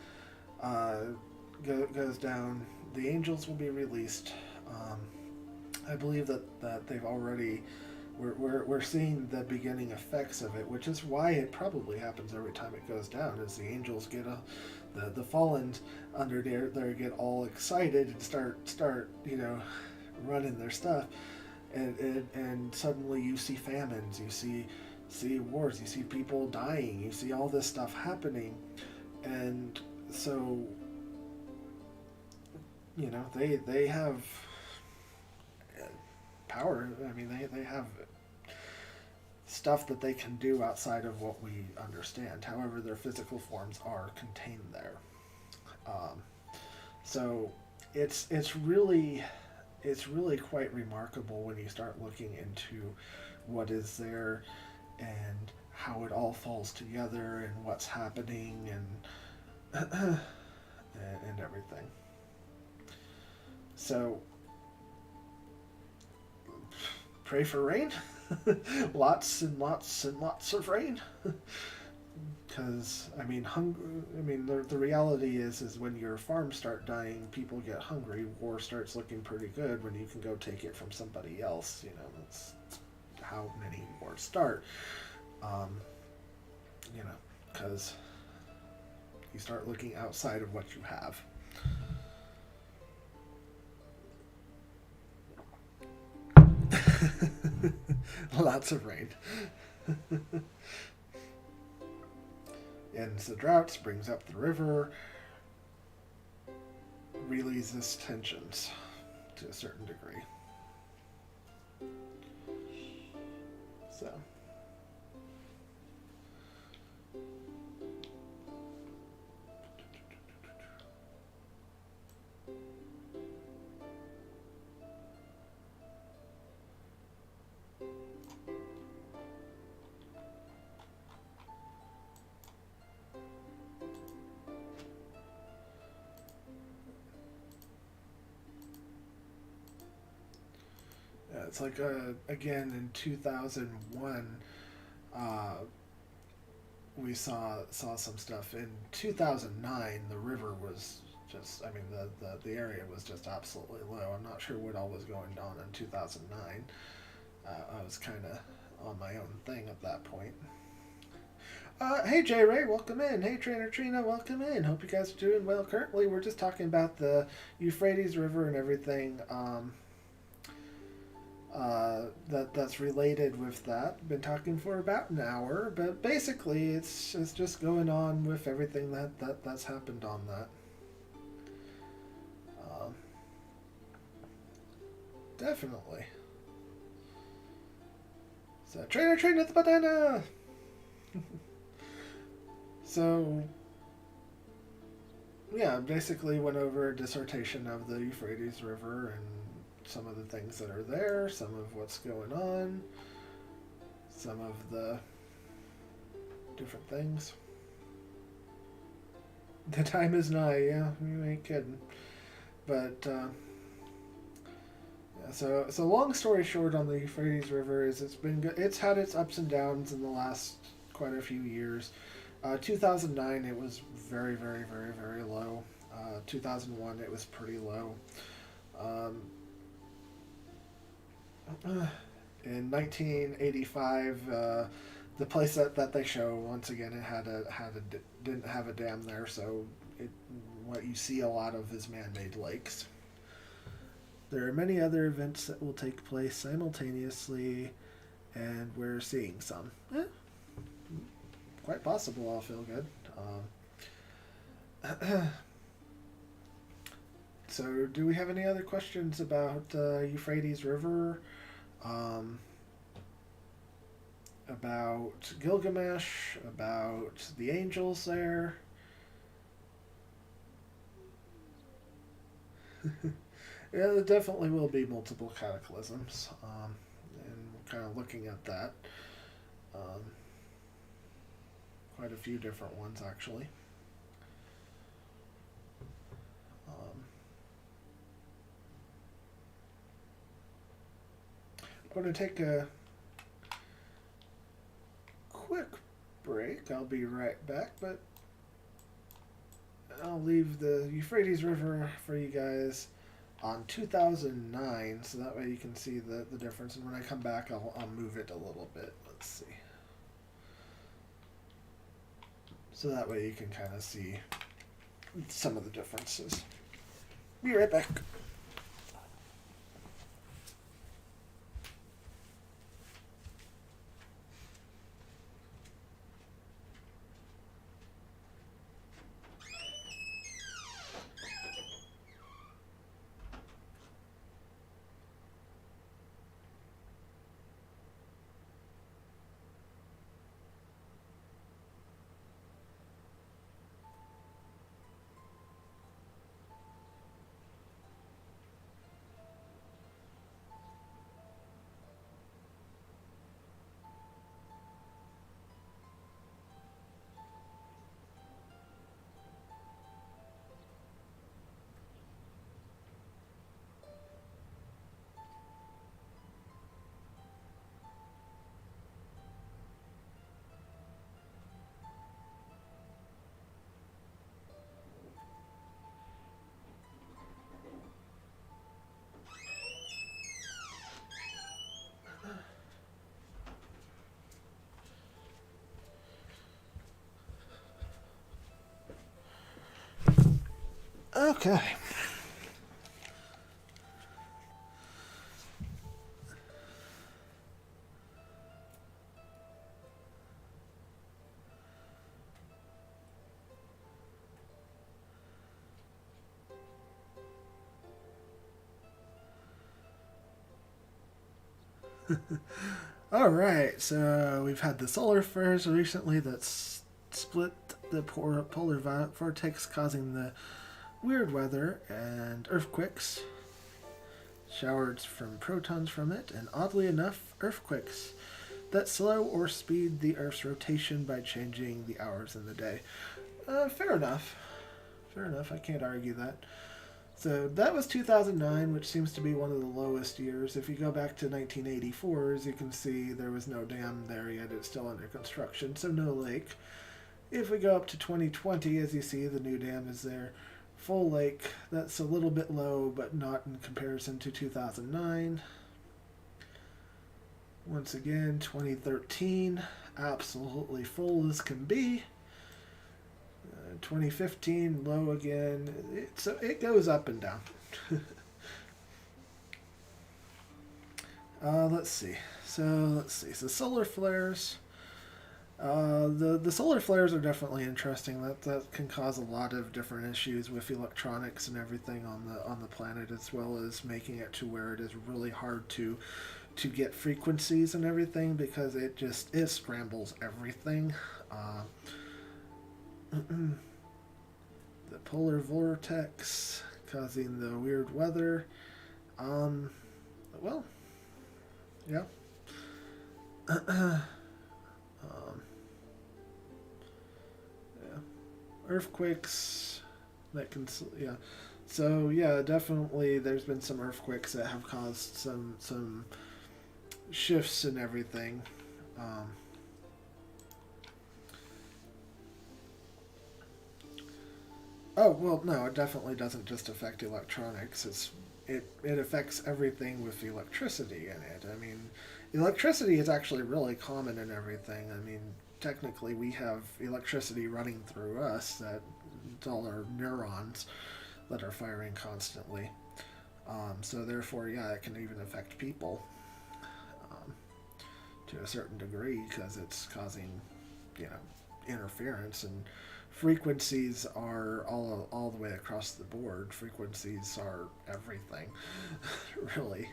A: goes down, the angels will be released. I believe that they've already. We're seeing the beginning effects of it, which is why it probably happens every time it goes down. Is the angels get the fallen under there get all excited and start running their stuff, and suddenly you see famines, you see wars, you see people dying, you see all this stuff happening, and so they have power. I mean, they have stuff that they can do outside of what we understand. However, their physical forms are contained there. Um, so it's really quite remarkable when you start looking into what is there and how it all falls together and what's happening and and everything. So pray for rain. Lots and lots and lots of rain. Because the reality is when your farms start dying, people get hungry. War starts looking pretty good when you can go take it from somebody else. That's how many wars start. Because you start looking outside of what you have. Lots of rain. Ends the droughts, brings up the river, releases tensions to a certain degree. So. It's like, again, in 2001, we saw some stuff. In 2009, the river was just, the area was just absolutely low. I'm not sure what all was going on in 2009. I was kind of on my own thing at that point. Hey J Ray, welcome in. Hey Trainer Trina, welcome in. Hope you guys are doing well. Currently, we're just talking about the Euphrates River and everything. That's related with that. Been talking for about an hour, but basically it's just going on with everything that's happened on that. Definitely. So trainer the banana. So yeah, basically went over a dissertation of the Euphrates River and some of the things that are there, some of what's going on, some of the different things. The time is nigh, yeah, you ain't kidding. But, yeah, so long story short on the Euphrates River is it's had its ups and downs in the last quite a few years. 2009, it was very, very, very, very low. 2001, it was pretty low. In 1985, the place that they show, once again, it didn't have a dam there, so what you see a lot of is man-made lakes. There are many other events that will take place simultaneously, and we're seeing some. Quite possible. I'll feel good. So, do we have any other questions about Euphrates River? About Gilgamesh? About the angels there? Yeah, there definitely will be multiple cataclysms, and we're kind of looking at that. Quite a few different ones, actually. I'm going to take a quick break. I'll be right back, but I'll leave the Euphrates River for you guys on 2009, so that way you can see the difference. And when I come back, I'll move it a little bit. Let's see. So that way you can kind of see some of the differences. Be right back. Okay. All right, so we've had the solar flares recently that split the polar vortex, causing the weird weather and earthquakes, showers from protons from it, and oddly enough, earthquakes that slow or speed the Earth's rotation by changing the hours in the day. Fair enough. Fair enough. I can't argue that. So that was 2009, which seems to be one of the lowest years. If you go back to 1984, as you can see, there was no dam there yet. It's still under construction, so no lake. If we go up to 2020, as you see, the new dam is there. Full lake. That's a little bit low, but not in comparison to 2009. Once again, 2013, absolutely full as can be. 2015, low again. So it goes up and down. Let's see. So solar flares. The solar flares are definitely interesting. That can cause a lot of different issues with electronics and everything on the planet, as well as making it to where it is really hard to get frequencies and everything, because it scrambles everything. The polar vortex causing the weird weather. Well, yeah. Yeah. Earthquakes that can, yeah. So yeah, definitely there's been some earthquakes that have caused some shifts and everything. Oh, well, no, it definitely doesn't just affect electronics. It affects everything with electricity in it. I mean, electricity is actually really common in everything. I mean, technically we have electricity running through us. It's all our neurons that are firing constantly. So therefore, yeah, it can even affect people to a certain degree, because it's causing, interference, and frequencies are all the way across the board. Frequencies are everything, really.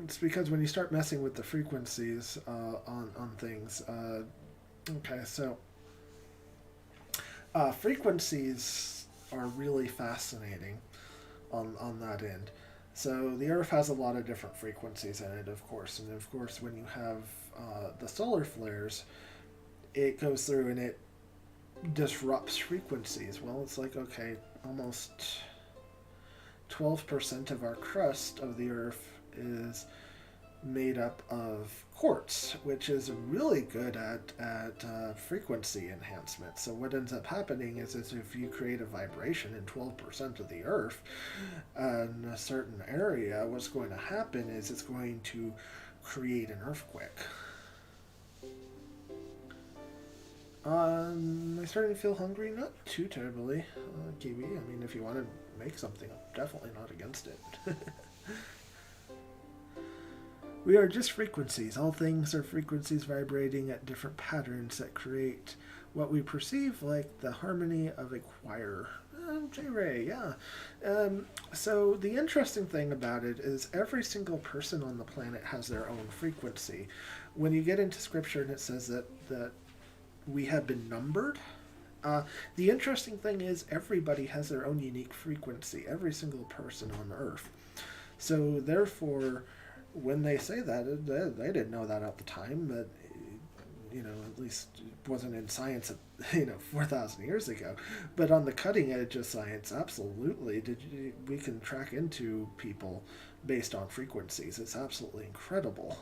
A: It's because when you start messing with the frequencies on things, okay, so frequencies are really fascinating on that end. So the Earth has a lot of different frequencies in it, of course, and of course when you have the solar flares, it goes through and it disrupts frequencies. Well, it's like, okay, almost 12% of our crust of the Earth is made up of quartz, which is really good at frequency enhancement. So what ends up happening is if you create a vibration in 12% of the Earth in a certain area, what's going to happen is it's going to create an earthquake. I'm starting to feel hungry. Not too terribly, Kiwi. I mean, if you want to make something, I'm definitely not against it. We are just frequencies. All things are frequencies vibrating at different patterns that create what we perceive like the harmony of a choir. J-Ray, yeah. So the interesting thing about it is every single person on the planet has their own frequency. When you get into scripture and it says that we have been numbered, the interesting thing is everybody has their own unique frequency, every single person on Earth. So therefore, when they say that, they didn't know that at the time, but at least it wasn't in science 4,000 years ago. But on the cutting edge of science, absolutely, we can track into people based on frequencies. It's absolutely incredible.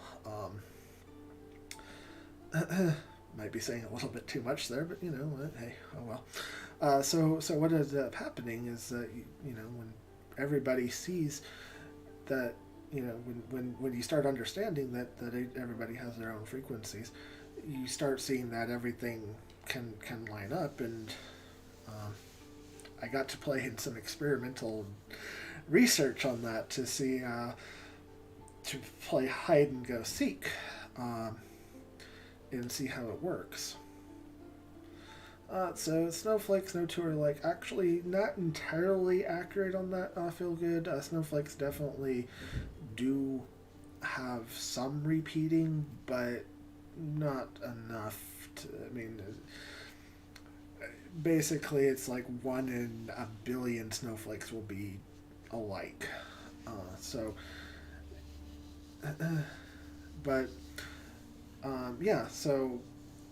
A: Might be saying a little bit too much there, but hey, oh well. So what ends up happening is that when everybody sees that when you start understanding that everybody has their own frequencies, you start seeing that everything can line up, and I got to play in some experimental research on that to see to play hide and go seek and see how it works. So snowflakes, no two are like, actually not entirely accurate on that. Feel good. Snowflakes definitely do have some repeating, but not enough to, I mean, basically it's like 1 in a billion snowflakes will be alike. But yeah, so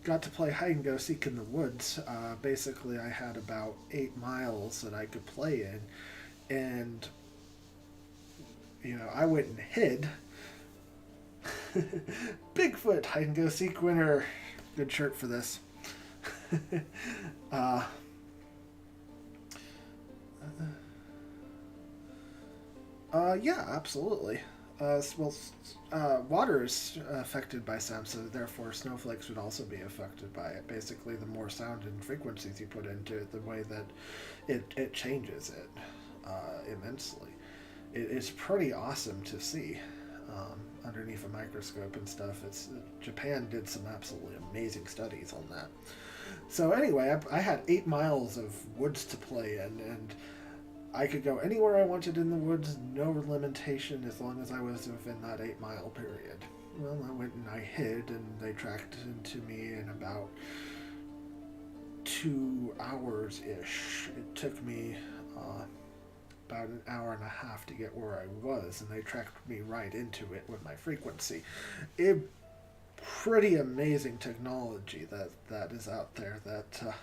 A: got to play hide and go seek in the woods. Basically, I had about 8 miles that I could play in, and I went and hid. Bigfoot hide and go seek winner. Good shirt for this. Yeah, absolutely. Water is affected by sound, so therefore snowflakes would also be affected by it. Basically, the more sound and frequencies you put into it, the way that it changes it immensely. It's pretty awesome to see underneath a microscope and stuff. Japan did some absolutely amazing studies on that. So anyway, I had 8 miles of woods to play in, and I could go anywhere I wanted in the woods, no limitation, as long as I was within that 8-mile period. Well, I went and I hid, and they tracked into me in about 2 hours-ish. It took me about an hour and a half to get where I was, and they tracked me right into it with my frequency. Pretty amazing technology that is out there that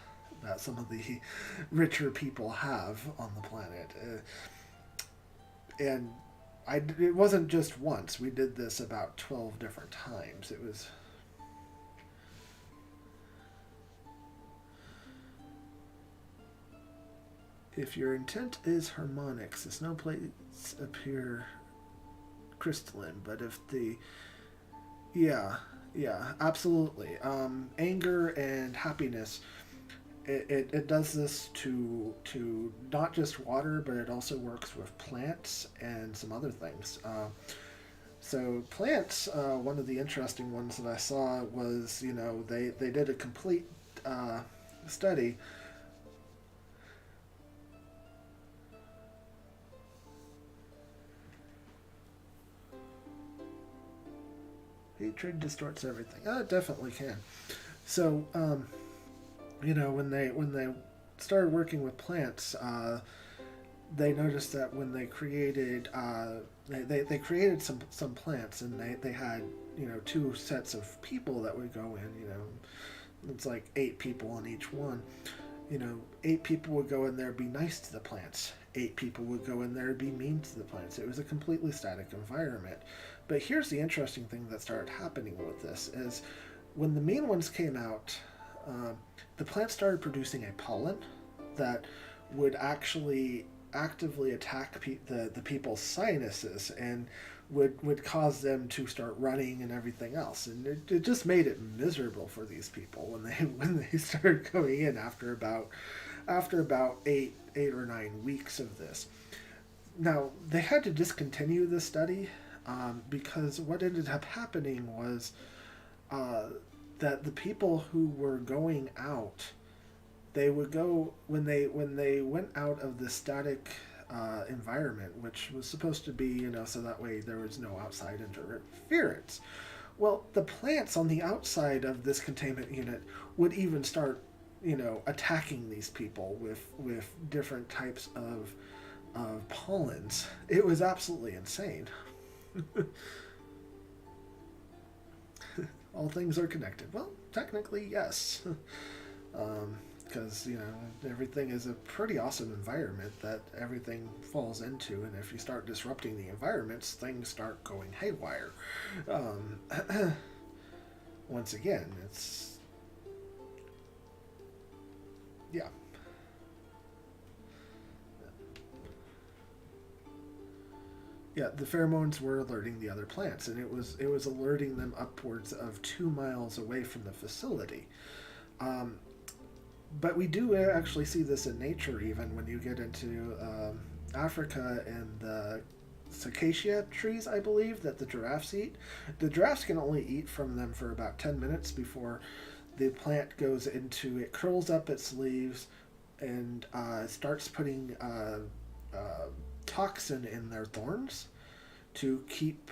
A: some of the richer people have on the planet. And it wasn't just once. We did this about 12 different times. It was... If your intent is harmonics, the snowflakes appear crystalline, but if the... Yeah, absolutely. Anger and happiness... It does this to not just water, but it also works with plants and some other things. So plants, one of the interesting ones that I saw was, they did a complete study. Hatred distorts everything. It definitely can. So, when they started working with plants, they noticed that when they created they created some plants, and they had 2 sets of people that would go in. It's like 8 people on each one. 8 people would go in there and be nice to the plants. 8 people would go in there and be mean to the plants. It was a completely static environment. But here's the interesting thing that started happening with this is when the mean ones came out. The plant started producing a pollen that would actually actively attack the people's sinuses and would cause them to start running and everything else, and it just made it miserable for these people when they started going in after about 8 or 9 weeks of this. Now they had to discontinue the study because what ended up happening was that the people who were going out, they would go when they went out of the static environment, which was supposed to be so that way there was no outside interference. Well, the plants on the outside of this containment unit would even start attacking these people with different types of pollens. It was absolutely insane. All things are connected. Well, technically, yes. Because, everything is a pretty awesome environment that everything falls into, and if you start disrupting the environments, things start going haywire. Once again, it's Yeah. Yeah, the pheromones were alerting the other plants, and it was alerting them upwards of 2 miles away from the facility. Um, but we do actually see this in nature, even when you get into Africa and the Acacia trees, I believe, that the giraffes eat. The giraffes can only eat from them for about 10 minutes before the plant goes into it, curls up its leaves, and starts putting uh, toxin in their thorns to keep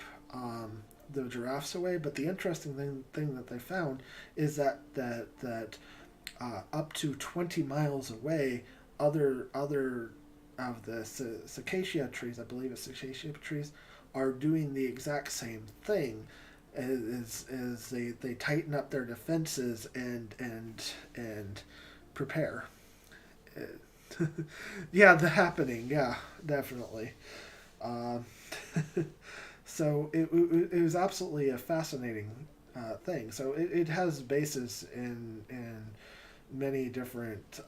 A: the giraffes away. But the interesting thing that they found is that up to 20 miles away, other of the Acacia trees, I believe it's Acacia trees, are doing the exact same thing. As they tighten up their defenses and prepare. Yeah, the happening. Yeah, definitely. Uh, so it was absolutely a fascinating thing. So it has basis in many different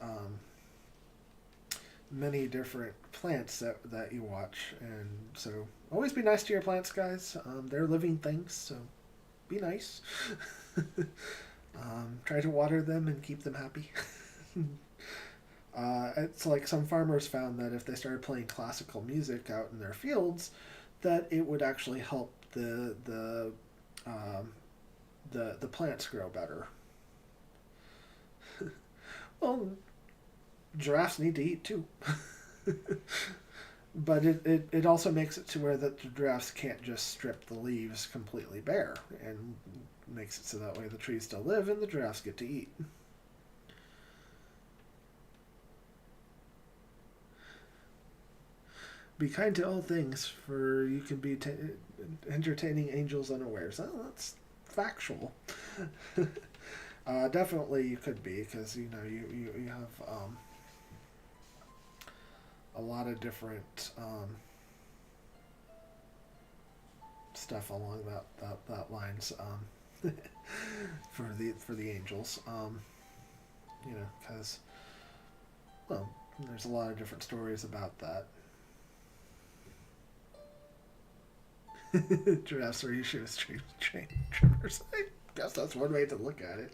A: plants that you watch, and so always be nice to your plants, guys. They're living things, so be nice. Try to water them and keep them happy. It's like some farmers found that if they started playing classical music out in their fields, that it would actually help um, the plants grow better. Well, giraffes need to eat too. But it also makes it to where that the giraffes can't just strip the leaves completely bare, and makes it so that way the trees still live and the giraffes get to eat. Be kind to all things, for you can be entertaining angels unawares. Oh, that's factual. Definitely you could be, because you have a lot of different stuff along that lines for the angels. Because well, there's a lot of different stories about that. Giraffes are usually trimmers. I guess that's one way to look at it.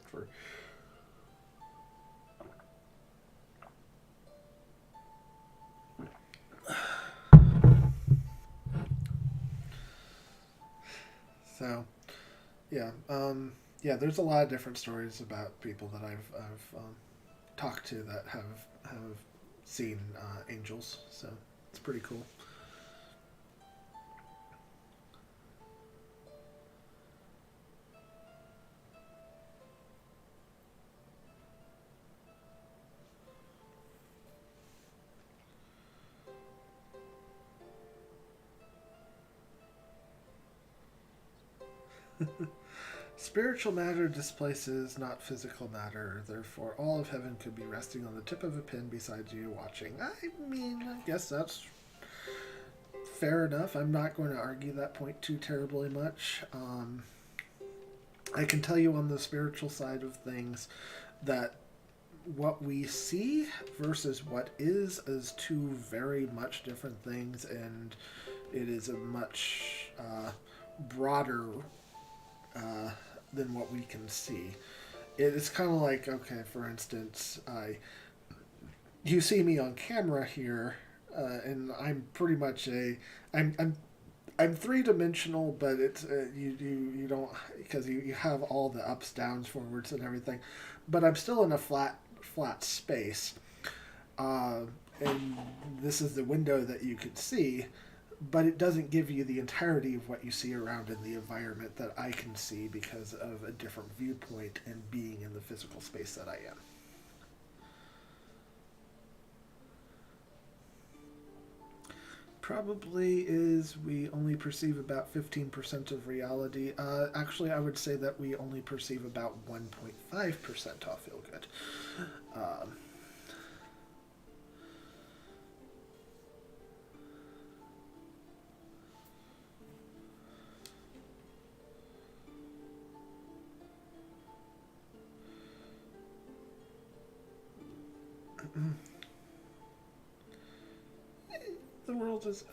A: So, yeah, there's a lot of different stories about people that I've talked to that have seen angels. So it's pretty cool. Spiritual matter displaces not physical matter, therefore all of heaven could be resting on the tip of a pin beside you watching. I mean, I guess that's fair enough. I'm not going to argue that point too terribly much. I can tell you on the spiritual side of things that what we see versus what is two very much different things, and it is a much broader than what we can see. It's kind of like, okay, for instance, you see me on camera here, and I'm pretty much I'm 3 dimensional, but it's you don't, because you have all the ups, downs, forwards, and everything, but I'm still in a flat space, uh, and this is the window that you could see, but it doesn't give you the entirety of what you see around in the environment that I can see because of a different viewpoint and being in the physical space that I am. Probably is we only perceive about 15% of reality. Actually, I would say that we only perceive about 1.5%. I'll feel good. Um, The world is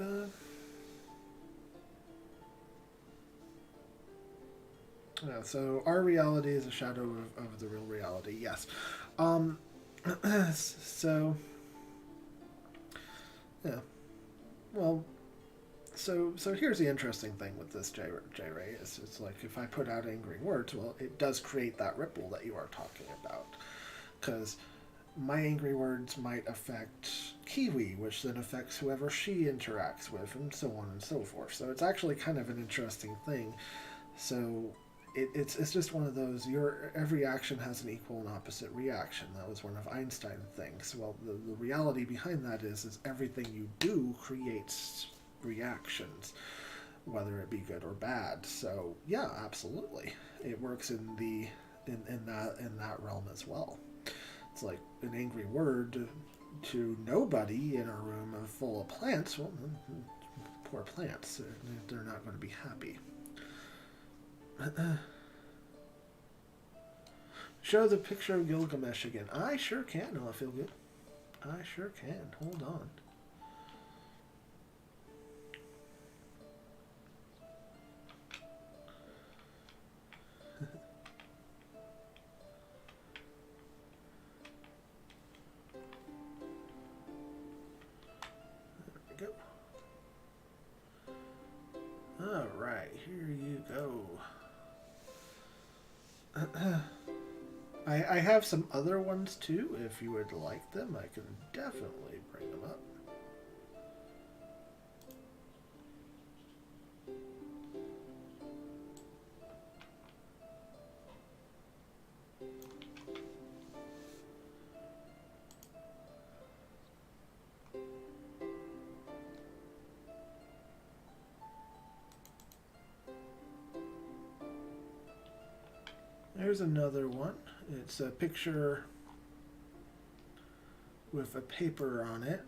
A: yeah, so our reality is a shadow of the real reality. Yes. Um. So yeah. Well. So here's the interesting thing with this J Ray is it's like if I put out angry words, well, it does create that ripple that you are talking about, because my angry words might affect Kiwi, which then affects whoever she interacts with, and so on and so forth. So it's actually kind of an interesting thing. So it's just one of those. Your every action has an equal and opposite reaction. That was one of Einstein's things. Well, the reality behind that is everything you do creates reactions, whether it be good or bad. So yeah, absolutely, it works in that realm as well. It's like an angry word to nobody in a room full of plants. Well, poor plants. They're not going to be happy. Show the picture of Gilgamesh again. I sure can. Oh, I feel good. I sure can. Hold on. There we go. All right, here you go. I have some other ones too. If you would like them, I can definitely bring them up. There's another one. It's a picture with a paper on it.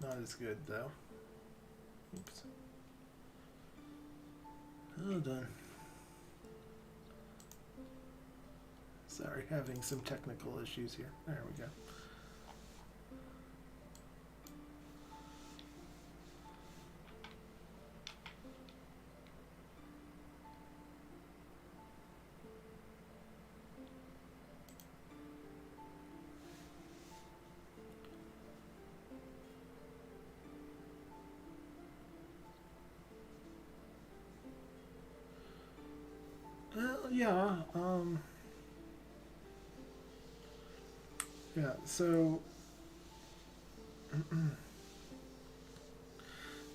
A: Not as good though. Oops. Hold on. Sorry, having some technical issues here. There we go. Well, yeah, yeah, so,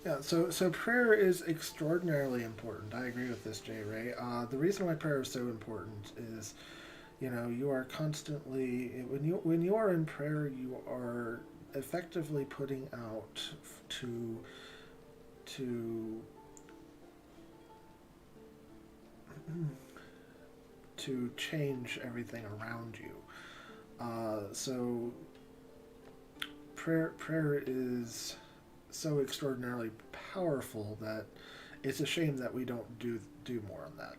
A: yeah, so prayer is extraordinarily important. I agree with this, Jay Ray. The reason why prayer is so important is, you are constantly, when you are in prayer, you are effectively putting out to to change everything around you. So prayer is so extraordinarily powerful that it's a shame that we don't do more on that.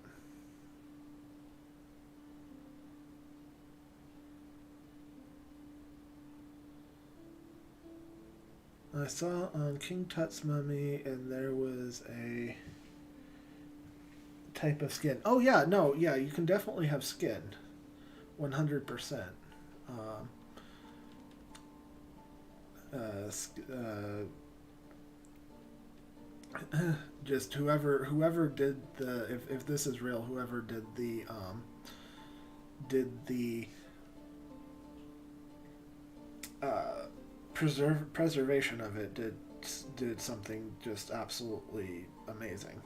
A: I saw on King Tut's mummy, and there was a type of skin. Oh yeah, no, yeah, you can definitely have skin, 100%. Um, uh, just whoever did the if this is real, whoever did the uh, preservation of it did something just absolutely amazing.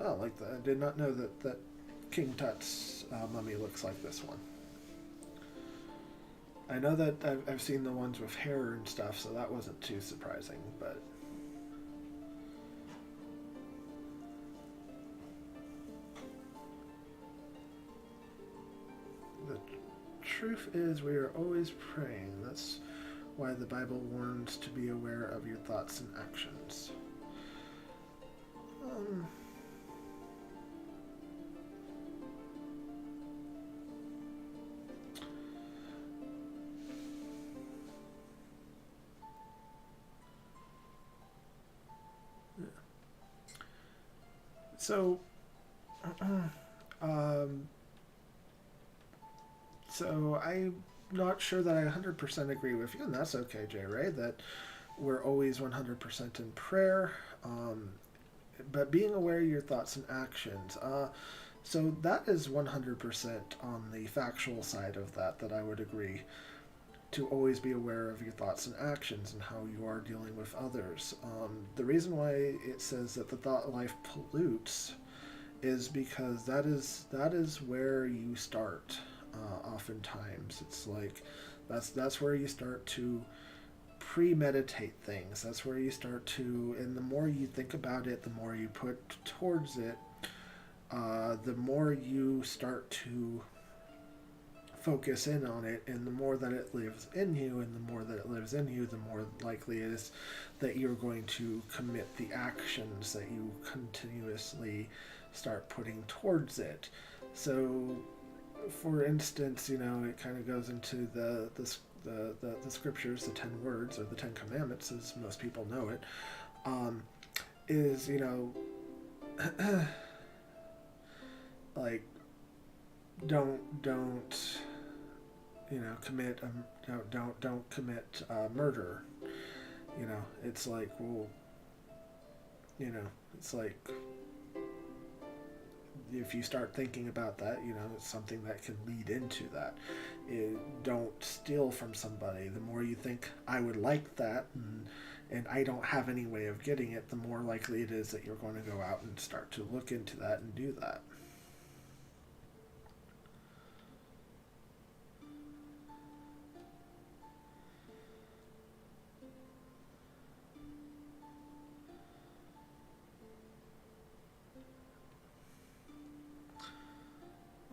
A: Oh, like that! I did not know that King Tut's mummy looks like this one. I know that I've seen the ones with hair and stuff, so that wasn't too surprising. But the truth is, we are always praying. That's why the Bible warns to be aware of your thoughts and actions. Um, So, um, so I'm not sure that I 100% agree with you, and that's okay, J. Ray, that we're always 100% in prayer. But being aware of your thoughts and actions. So that is 100% on the factual side of that I would agree to always be aware of your thoughts and actions and how you are dealing with others. The reason why it says that the thought life pollutes is because that is where you start. Oftentimes, it's like that's where you start to premeditate things. That's where you start to, and the more you think about it, the more you put towards it, the more you start to focus in on it, and the more that it lives in you, and the more that it lives in you, the more likely it is that you're going to commit the actions that you continuously start putting towards it. So, for instance, it kind of goes into the scriptures, the 10 words, or the 10 commandments, as most people know it, is, like, don't commit don't commit murder. It's like, well, it's like, if you start thinking about that, it's something that can lead into that. Don't steal from somebody. The more you think, I would like that, and I don't have any way of getting it, the more likely it is that you're going to go out and start to look into that and do that.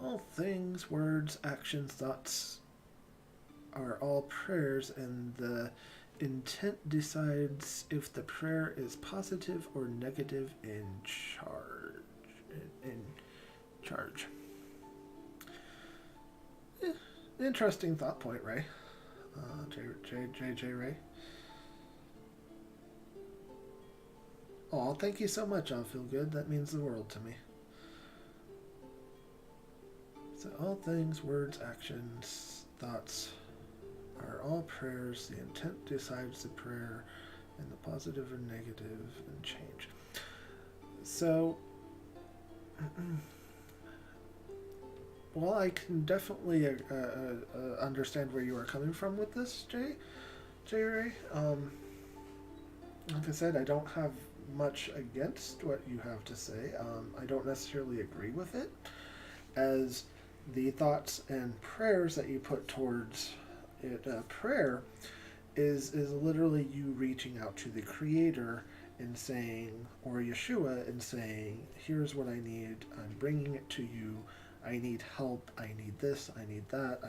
A: All things, words, actions, thoughts are all prayers, and the intent decides if the prayer is positive or negative in charge. In charge. Interesting thought point, Ray. J. Ray. Oh, thank you so much. I'll feel good. That means the world to me. So all things, words, actions, thoughts are all prayers. The intent decides the prayer, and the positive and negative and change. So, well, I can definitely understand where you are coming from with this, J. Ray. Like I said, I don't have much against what you have to say. I don't necessarily agree with it, as the thoughts and prayers that you put towards it. Prayer is literally you reaching out to the Creator and saying, or Yeshua, and saying, here's what I need, I'm bringing it to you, I need help, I need this, I need that,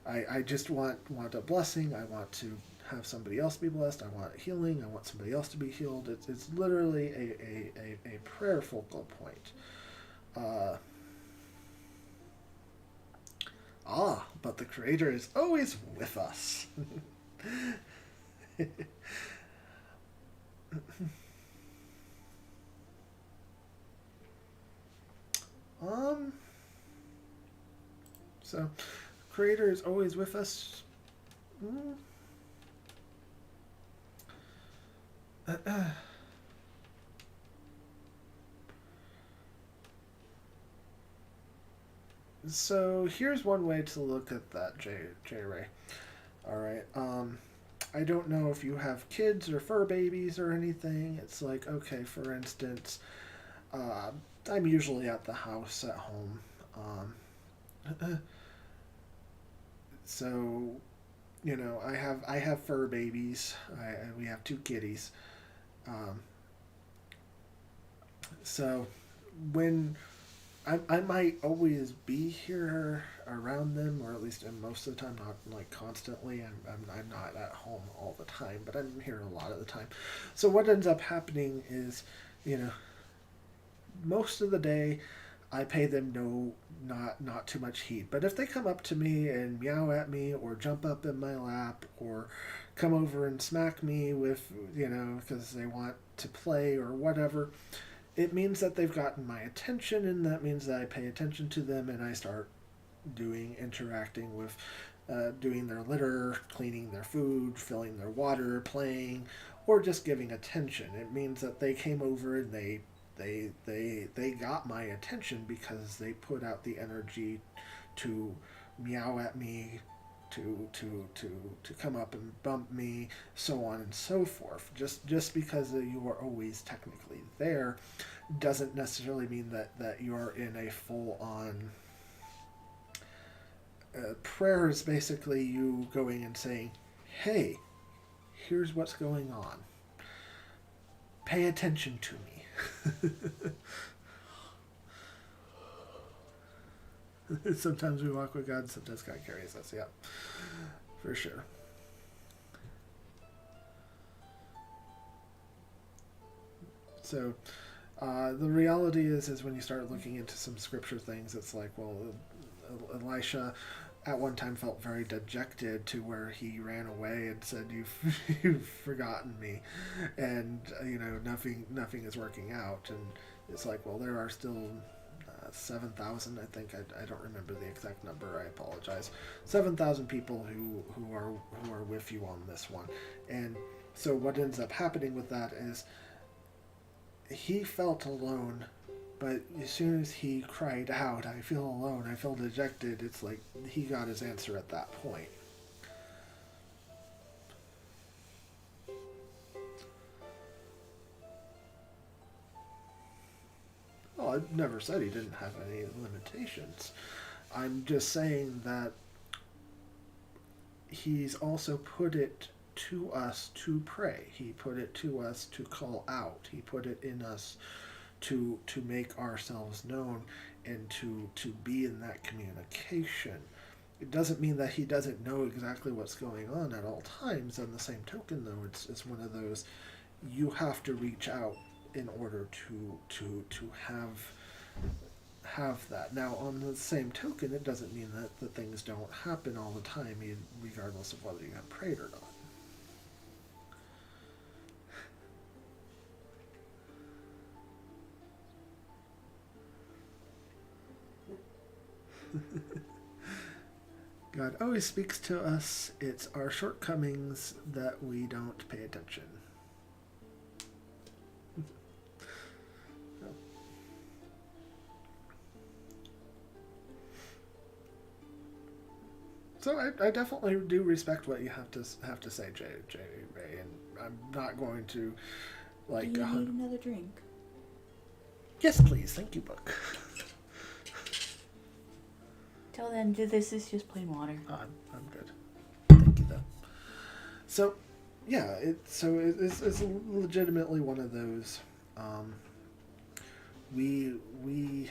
A: I just want a blessing, I want to have somebody else be blessed, I want healing, I want somebody else to be healed. It's literally a prayer focal point. But the Creator is always with us. So, Creator is always with us. So here's one way to look at that, J. Ray. All right. I don't know if you have kids or fur babies or anything. It's like, okay, for instance, I'm usually at the house at home. So, I have fur babies. We have 2 kitties. So when I might always be here around them, or at least most of the time, not like constantly. I'm not at home all the time, but I'm here a lot of the time. So what ends up happening is, most of the day, I pay them not too much heed. But if they come up to me and meow at me, or jump up in my lap, or come over and smack me with, because they want to play or whatever, it means that they've gotten my attention, and that means that I pay attention to them and I start interacting with, doing their litter, cleaning their food, filling their water, playing, or just giving attention. It means that they came over and they got my attention because they put out the energy to meow at me, to come up and bump me, so on and so forth. Just because you are always technically there doesn't necessarily mean that you're in a full on prayer. Is basically you going and saying, hey, here's what's going on, pay attention to me. Sometimes we walk with God, sometimes God carries us. Yeah, for sure. So the reality is when you start looking into some scripture things, it's like, well, Elisha at one time felt very dejected to where he ran away and said, you've forgotten me, and nothing is working out. And it's like, well, there are still 7,000, I think. I don't remember the exact number. I apologize. 7,000 people who are with you on this one. And so what ends up happening with that is he felt alone, but as soon as he cried out, I feel alone, I feel dejected, it's like he got his answer at that point. Well, I never said he didn't have any limitations. I'm just saying that he's also put it to us to pray. He put it to us to call out. He put it in us to make ourselves known and to be in that communication. It doesn't mean that he doesn't know exactly what's going on at all times. On the same token, though, it's one of those, you have to reach out in order to have that. Now, on the same token, it doesn't mean that things don't happen all the time, regardless of whether you have prayed or not. God always speaks to us. It's our shortcomings that we don't pay attention. So I definitely do respect what you have to say, J. Ray, and I'm not going to like.
C: Do you need another drink?
A: Yes, please. Thank you, Book.
C: Till then, this is just plain water.
A: I'm good. Thank you, though. So, yeah, it's legitimately one of those. We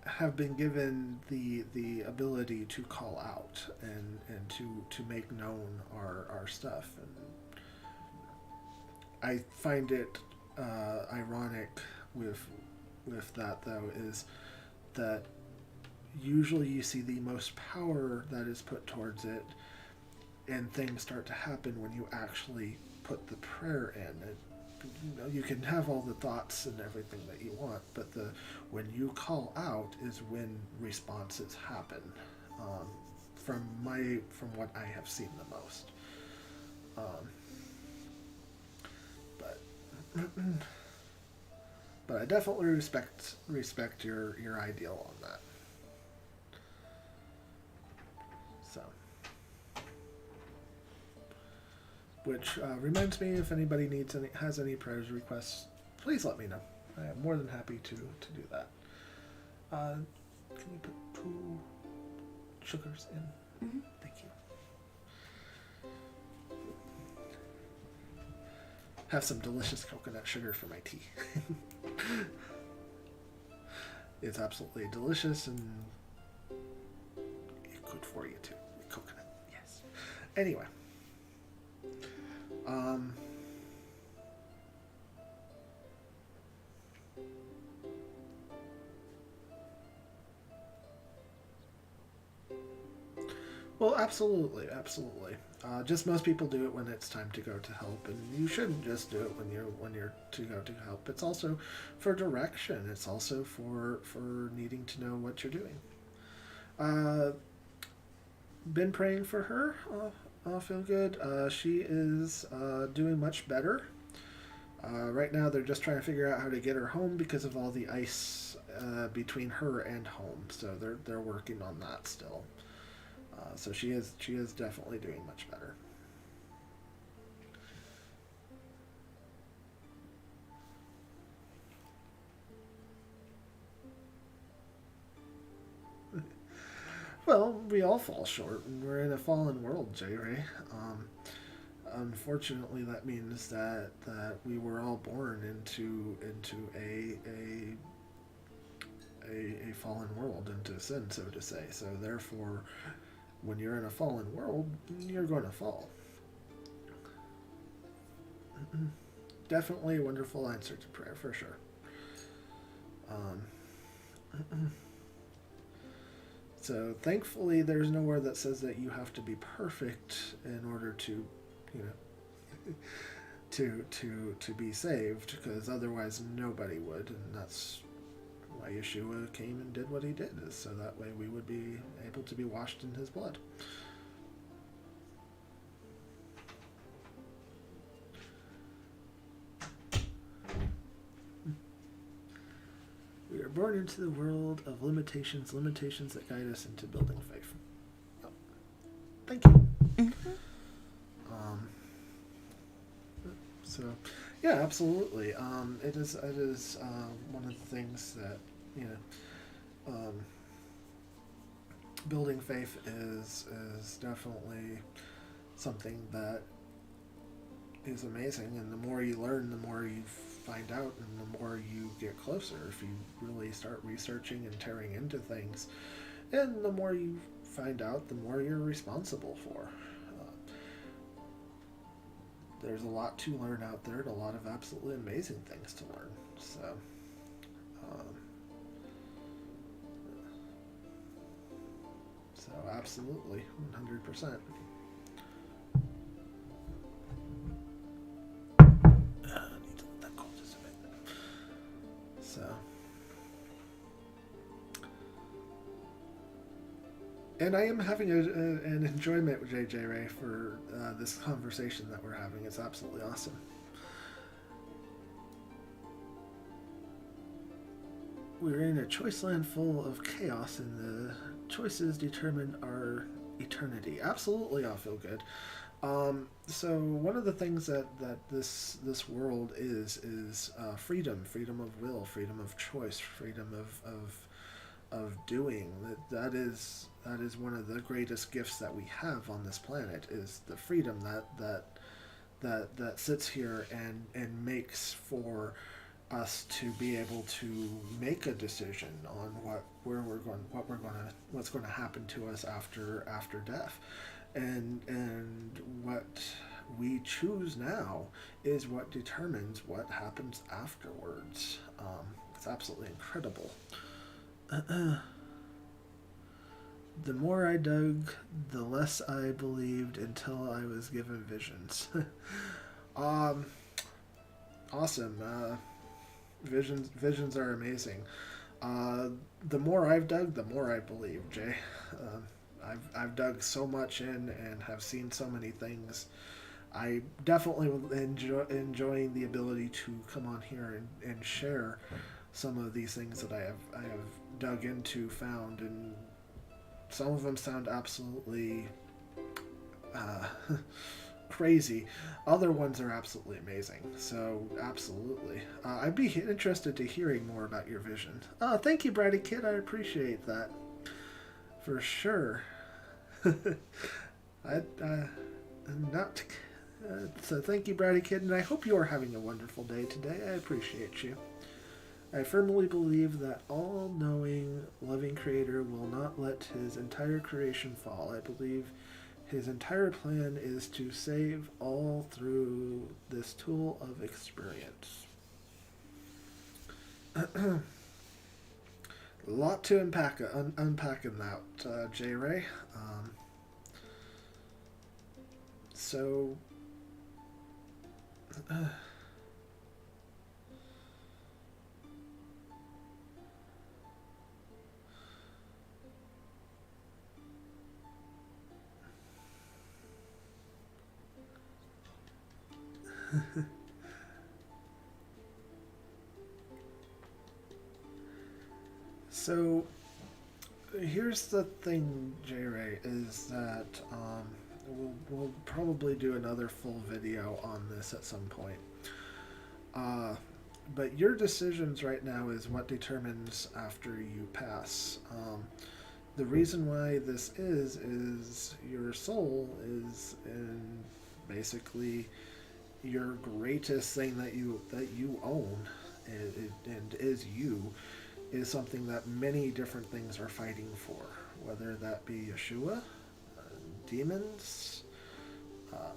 A: have been given the ability to call out and to make known our stuff, and I find it ironic with that, though, is that usually you see the most power that is put towards it, and things start to happen when you actually put the prayer in. You can have all the thoughts and everything that you want, but when you call out is when responses happen. From what I have seen the most. But I definitely respect your ideal on that. So, which reminds me, if anybody has any prayers requests, please let me know. I am more than happy to do that. Can you put 2 sugars in?
C: Mm-hmm.
A: Thank you. Have some delicious coconut sugar for my tea. It's absolutely delicious and good for you too. Coconut, yes. Anyway. Well, absolutely. Just most people do it when it's time to go to help, and you shouldn't just do it when you're to go to help. It's also for direction. It's also for needing to know what you're doing. Been praying for her. I feel good. She is doing much better. Right now, they're just trying to figure out how to get her home because of all the ice between her and home. So they're working on that still. So she is definitely doing much better. Well, we all fall short, and we're in a fallen world, J. Ray. Unfortunately, that means that we were all born into a fallen world, into sin, so to say. So therefore, when you're in a fallen world, you're going to fall. Definitely a wonderful answer to prayer, for sure. So thankfully, there's nowhere that says that you have to be perfect in order to, to be saved, because otherwise nobody would, and that's why Yeshua came and did what he did, is so that way we would be able to be washed in his blood. We are born into the world of limitations that guide us into building faith. Oh, thank you.
C: Mm-hmm.
A: So, yeah, absolutely. It is one of the things that, building faith is definitely something that is amazing, and the more you learn, the more you find out, and the more you get closer if you really start researching and tearing into things, and the more you find out, the more you're responsible for. There's a lot to learn out there, and a lot of absolutely amazing things to learn. So absolutely, 100%. I need to let that go just a bit. So, and I am having an enjoyment with JJ Ray for this conversation that we're having. It's absolutely awesome. We're in a choice land full of chaos, and the choices determine our eternity. Absolutely, I feel good. So one of the things that this world is freedom of will, freedom of choice, freedom of doing. That is one of the greatest gifts that we have on this planet, is the freedom that sits here and makes for us to be able to make a decision on what's going to happen to us after death, and what we choose now is what determines what happens afterwards. It's absolutely incredible. The more I dug, the less I believed until I was given visions. Awesome. Visions are amazing. The more I've dug, the more I believe, Jay. I've dug so much in and have seen so many things. I definitely enjoying the ability to come on here and share some of these things that I have dug into, found, and some of them sound absolutely crazy. Other ones are absolutely amazing. So, absolutely. I'd be interested to hearing more about your vision. Thank you, Brady Kid. I appreciate that. For sure. So thank you, Brady Kid, and I hope you are having a wonderful day today. I appreciate you. I firmly believe that all-knowing, loving Creator will not let His entire creation fall. I believe His entire plan is to save all through this tool of experience. A lot to unpack in that, J. Ray. So so here's the thing, J-Ray, is that we'll probably do another full video on this at some point. But your decisions right now is what determines after you pass. The reason why this is your soul is in basically your greatest thing that you own, and is you, is something that many different things are fighting for, whether that be Yeshua, demons,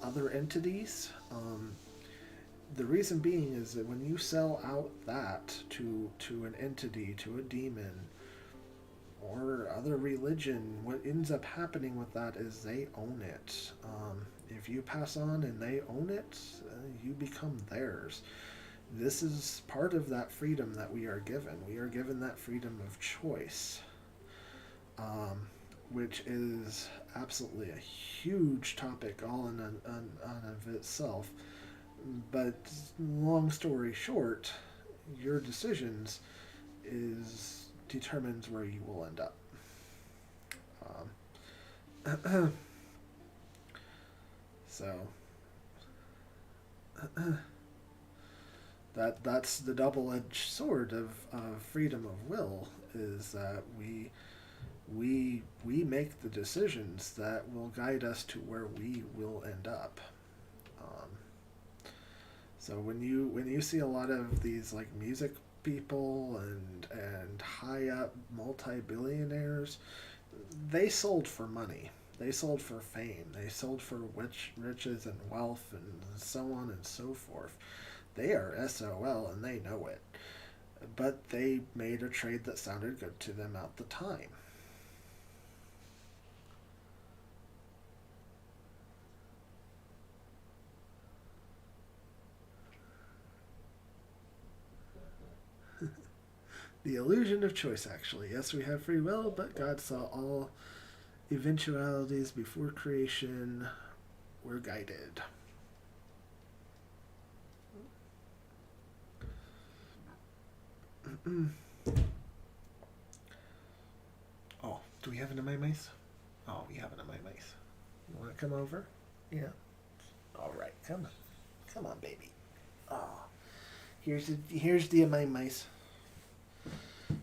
A: other entities. The reason being is that when you sell out that to an entity, to a demon, or other religion, what ends up happening with that is they own it. If you pass on and they own it, you become theirs. This is part of that freedom that we are given. We are given that freedom of choice, which is absolutely a huge topic all in of itself. But long story short, your decisions determines where you will end up. So that's the double-edged sword of freedom of will, is that we make the decisions that will guide us to where we will end up. So when you see a lot of these like music people and high up multi-billionaires, they sold for money. They sold for fame. They sold for riches and wealth and so on and so forth. They are SOL and they know it. But they made a trade that sounded good to them at the time. The illusion of choice, actually. Yes, we have free will, but God saw all eventualities before creation were guided. Oh, do we have an mice? Oh, we have an mice. You want to come over? Yeah. All right, come on. Come on, baby. Oh, here's the mice.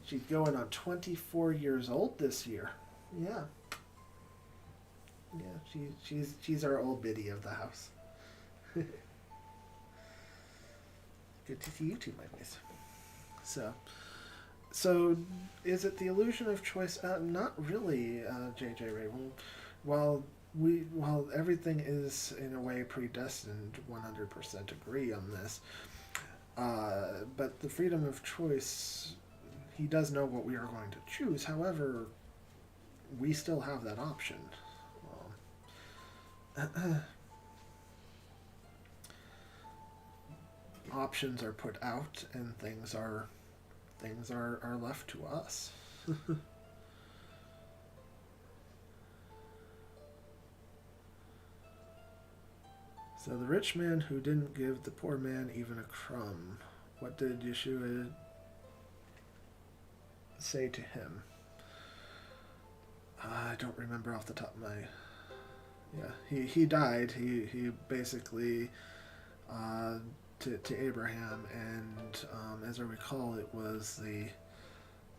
A: She's going on 24 years old this year. Yeah. Yeah, she's our old biddy of the house. Good to see you too, my boys. So is it the illusion of choice? Not really, JJ Ray. While everything is in a way predestined, 100% agree on this. But the freedom of choice, he does know what we are going to choose. However, we still have that option. Options are put out, and things are left to us. So the rich man who didn't give the poor man even a crumb, what did Yeshua say to him? I don't remember off the top of my... Yeah, he died. He basically to Abraham, and as I recall, it was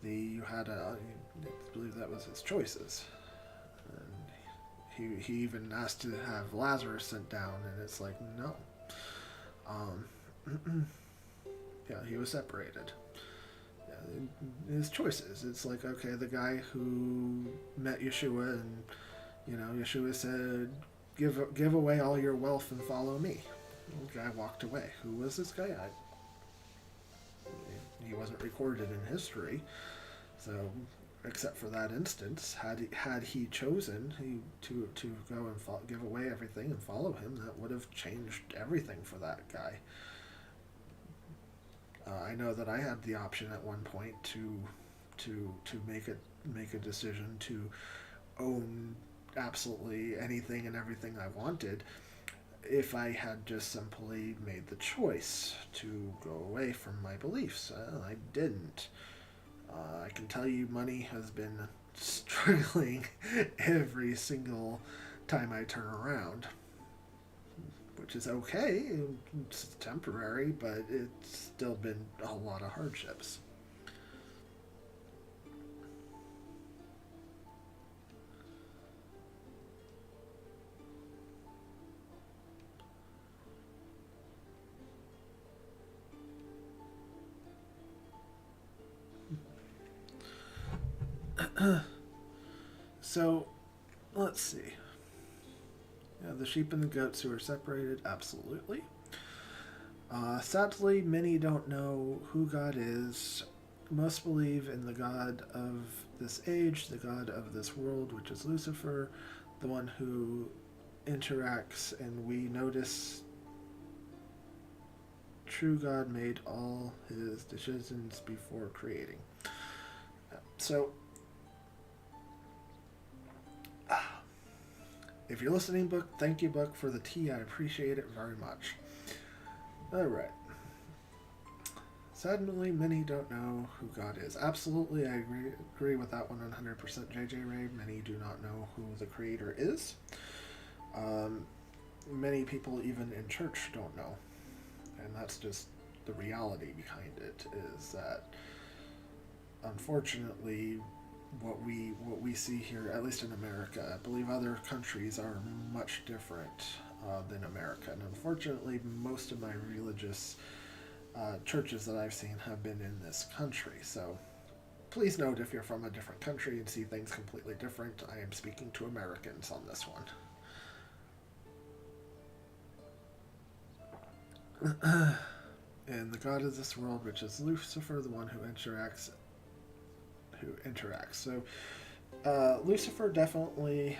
A: you had I believe that was his choices, and he even asked to have Lazarus sent down, and it's like no. Yeah, he was separated. Yeah, his choices. It's like, okay, the guy who met Yeshua, and Yeshua said, give away all your wealth and follow me. The guy walked away. Who was this guy? He wasn't recorded in history. So except for that instance, had he chosen to go and give away everything and follow him, that would have changed everything for that guy. I know that I had the option at one point to make a decision to own absolutely anything and everything I wanted, if I had just simply made the choice to go away from my beliefs. I didn't. I can tell you money has been struggling every single time I turn around, which is okay. It's temporary, but it's still been a lot of hardships. So, let's see. Yeah, the sheep and the goats who are separated, absolutely. Sadly, many don't know who God is. Most believe in the God of this age, the God of this world, which is Lucifer, the one who interacts, and we notice true God made all his decisions before creating. So, if you're listening, book, thank you, book, for the tea. I appreciate it very much. Alright. Sadly, many don't know who God is. Absolutely, I agree with that one 100%, JJ Ray. Many do not know who the Creator is. Many people, even in church, don't know. And that's just the reality behind it, is that, unfortunately, what we see here, at least in America, I believe other countries are much different than America. And unfortunately, most of my religious churches that I've seen have been in this country. So please note if you're from a different country and see things completely different, I am speaking to Americans on this one. And the God of this world, which is Lucifer, the one who interacts. So Lucifer definitely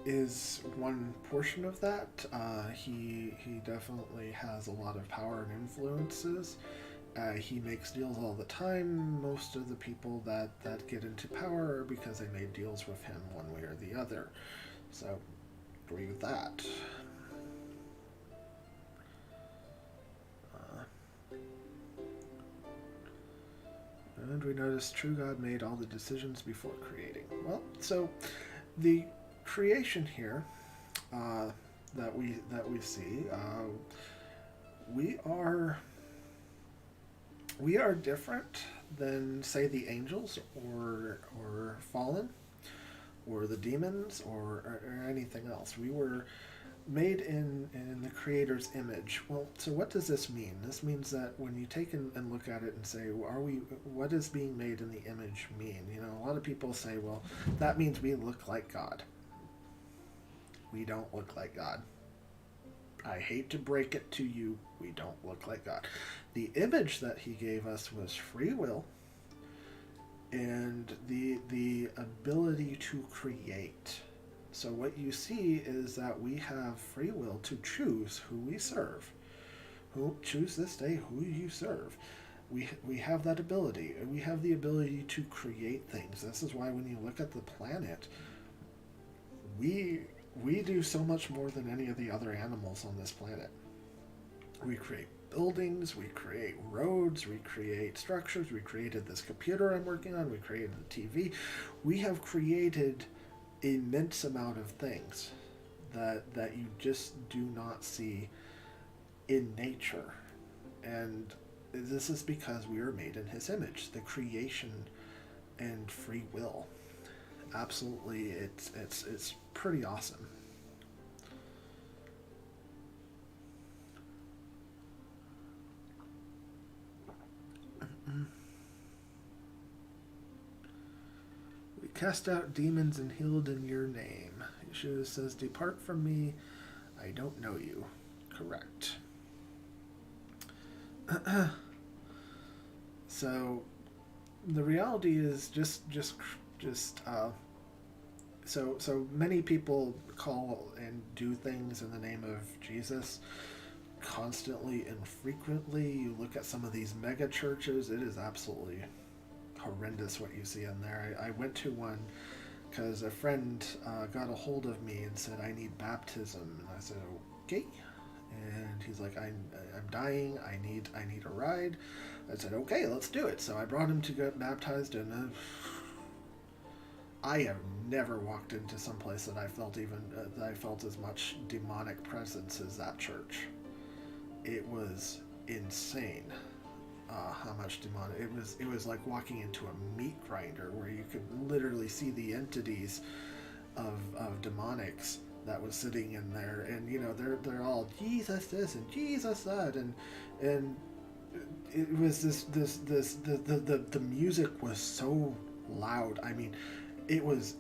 A: is one portion of that. He definitely has a lot of power and influences. He makes deals all the time. Most of the people that get into power are because they made deals with him one way or the other. So, agree with that. And we notice true God made all the decisions before creating. Well, so the creation here that we see, we are different than, say, the angels or fallen or the demons or anything else. We were made in the Creator's image. Well, so what does this mean? This means that when you take and look at it and say, what does being made in the image mean? You know, a lot of people say, well, that means we look like God. We don't look like God. I hate to break it to you, we don't look like God. The image that he gave us was free will and the ability to create. So what you see is that we have free will to choose who we serve. Choose this day who you serve. We have that ability. We have the ability to create things. This is why when you look at the planet, we do so much more than any of the other animals on this planet. We create buildings, we create roads, we create structures, we created this computer I'm working on, we created the TV. We have created immense amount of things that you just do not see in nature, and this is because we are made in his image. The creation and free will, absolutely, it's pretty awesome. Cast out demons and healed in your name. Yeshua says, depart from me, I don't know you. Correct. So the reality is so many people call and do things in the name of Jesus constantly and frequently. You look at some of these mega churches, it is absolutely horrendous what you see in there. I went to one because a friend got a hold of me and said, I need baptism. And I said, okay. And he's like, I'm dying. I need a ride. I said, okay, let's do it. So I brought him to get baptized, and I have never walked into some place that I felt that I felt as much demonic presence as that church. It was insane. How much demonic it was like walking into a meat grinder where you could literally see the entities of demonics that was sitting in there, and they're all Jesus this and Jesus that, and it was the music was so loud. I mean, it was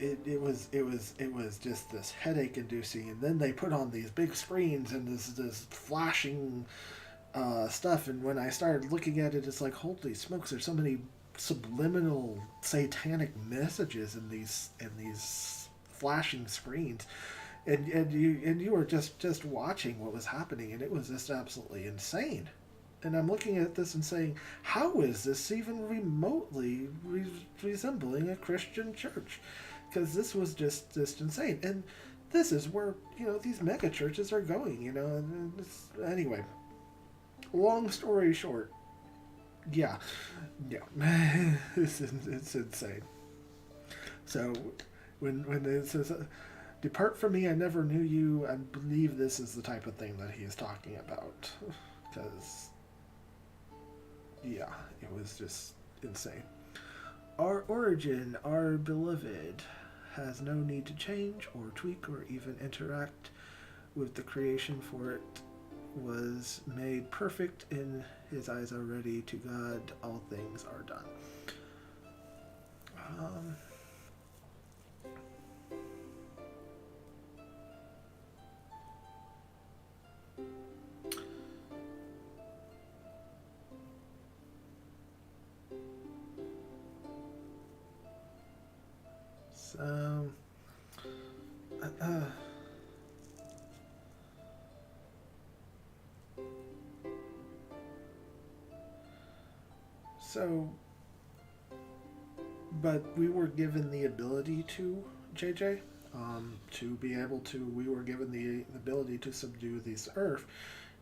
A: just this headache inducing, and then they put on these big screens and this flashing stuff, and when I started looking at it, it's like, holy smokes, there's so many subliminal satanic messages in these flashing screens, and you were just watching what was happening, and it was just absolutely insane. And I'm looking at this and saying, how is this even remotely resembling a Christian church? Because this was just insane. And this is where, these mega churches are going, And anyway, long story short, yeah. It's insane. So when it says, depart from me, I never knew you, I believe this is the type of thing that he is talking about. Because, yeah, it was just insane. Our origin, our beloved, has no need to change or tweak or even interact with the creation, for it was made perfect in his eyes already. To God all things are done. So So, but we were given the ability to, JJ, to be able to, we were given the ability to subdue this earth,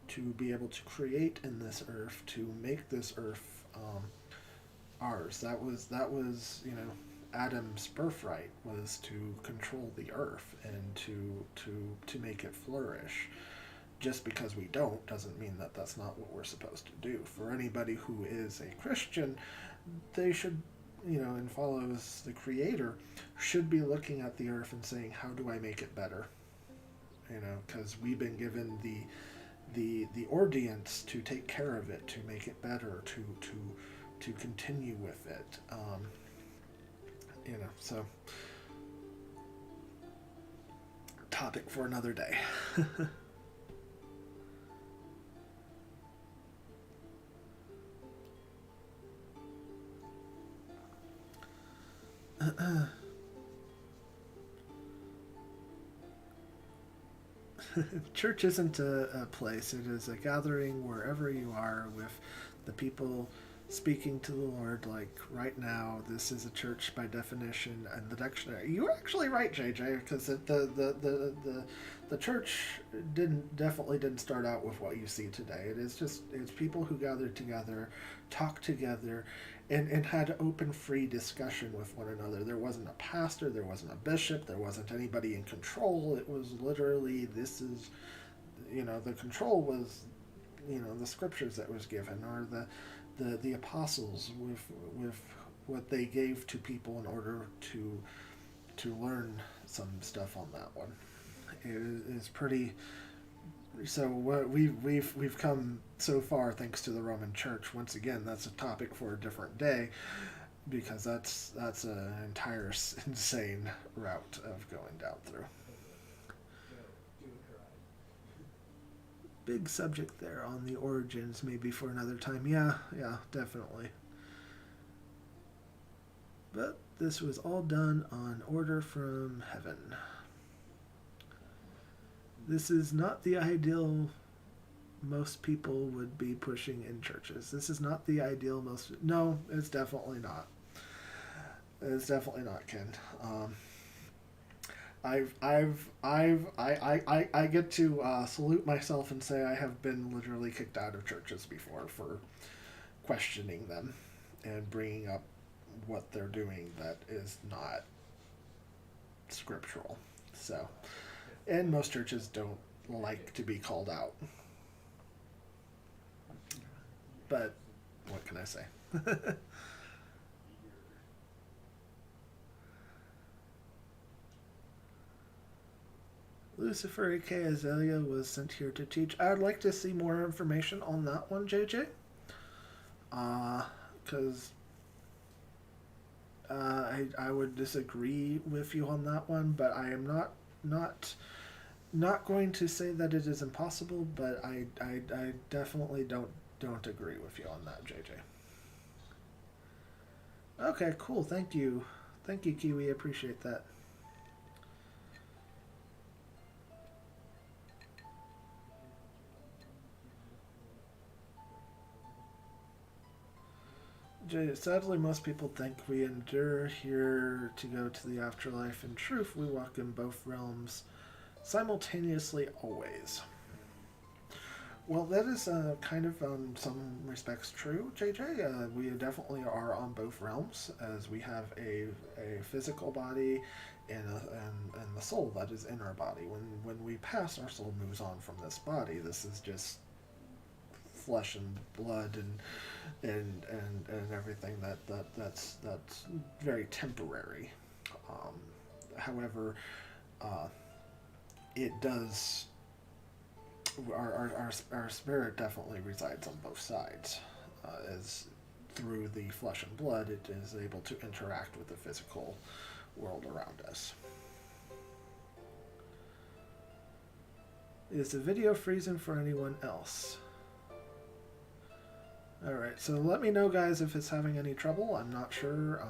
A: to be able to create in this earth, to make this earth ours. That was, Adam's birthright was to control the earth and to make it flourish. Just because we don't doesn't mean that that's not what we're supposed to do. For anybody who is a Christian, they should, and follows the Creator, should be looking at the earth and saying, how do I make it better? Because we've been given the ordinance to take care of it, to make it better, to continue with it. So topic for another day. Church isn't a place. It is a gathering wherever you are with the people speaking to the Lord. Like right now, this is a church by definition, and the dictionary. You were actually right, JJ, because the church definitely didn't start out with what you see today. It's people who gathered together, talked together, and had open, free discussion with one another. There wasn't a pastor, there wasn't a bishop, there wasn't anybody in control. It was literally, the control was, the scriptures that was given, or the apostles with what they gave to people in order to learn some stuff on that one. It is pretty. So we've come so far thanks to the Roman Church. Once again, that's a topic for a different day, because that's an entire insane route of going down through. Big subject there on the origins, maybe for another time. Yeah, definitely. But this was all done on order from heaven. This is not the ideal most people would be pushing in churches. This is not the ideal most... No, it's definitely not. It's definitely not, Ken. I get to salute myself and say I have been literally kicked out of churches before for questioning them and bringing up what they're doing that is not scriptural. So, and most churches don't like to be called out. But what can I say? Lucifer, aka Azalea, was sent here to teach. I'd like to see more information on that one, JJ. Because I would disagree with you on that one, but I am not going to say that it is impossible, but I definitely don't agree with you on that, JJ. Okay, cool. Thank you, Kiwi. Appreciate that. Sadly, most people think we endure here to go to the afterlife. In truth, we walk in both realms simultaneously always. Well, that is kind of some respects true, JJ. We definitely are on both realms, as we have a physical body and the soul that is in our body. When we pass, our soul moves on from this body. This is just flesh and blood and everything that's very temporary. However, it does. Our spirit definitely resides on both sides, as through the flesh and blood, it is able to interact with the physical world around us. Is the video freezing for anyone else? Alright, so let me know, guys, if it's having any trouble. I'm not sure.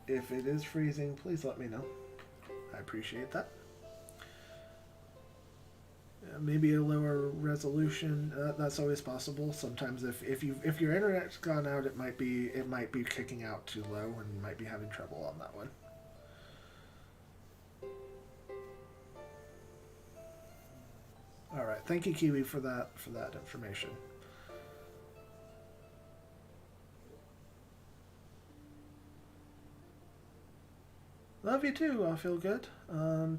A: If it is freezing, please let me know. I appreciate that. Maybe a lower resolution. That's always possible. Sometimes if your internet's gone out, it might be kicking out too low, and you might be having trouble on that one. All right, thank you, Kiwi, for that information. Love you too. I feel good.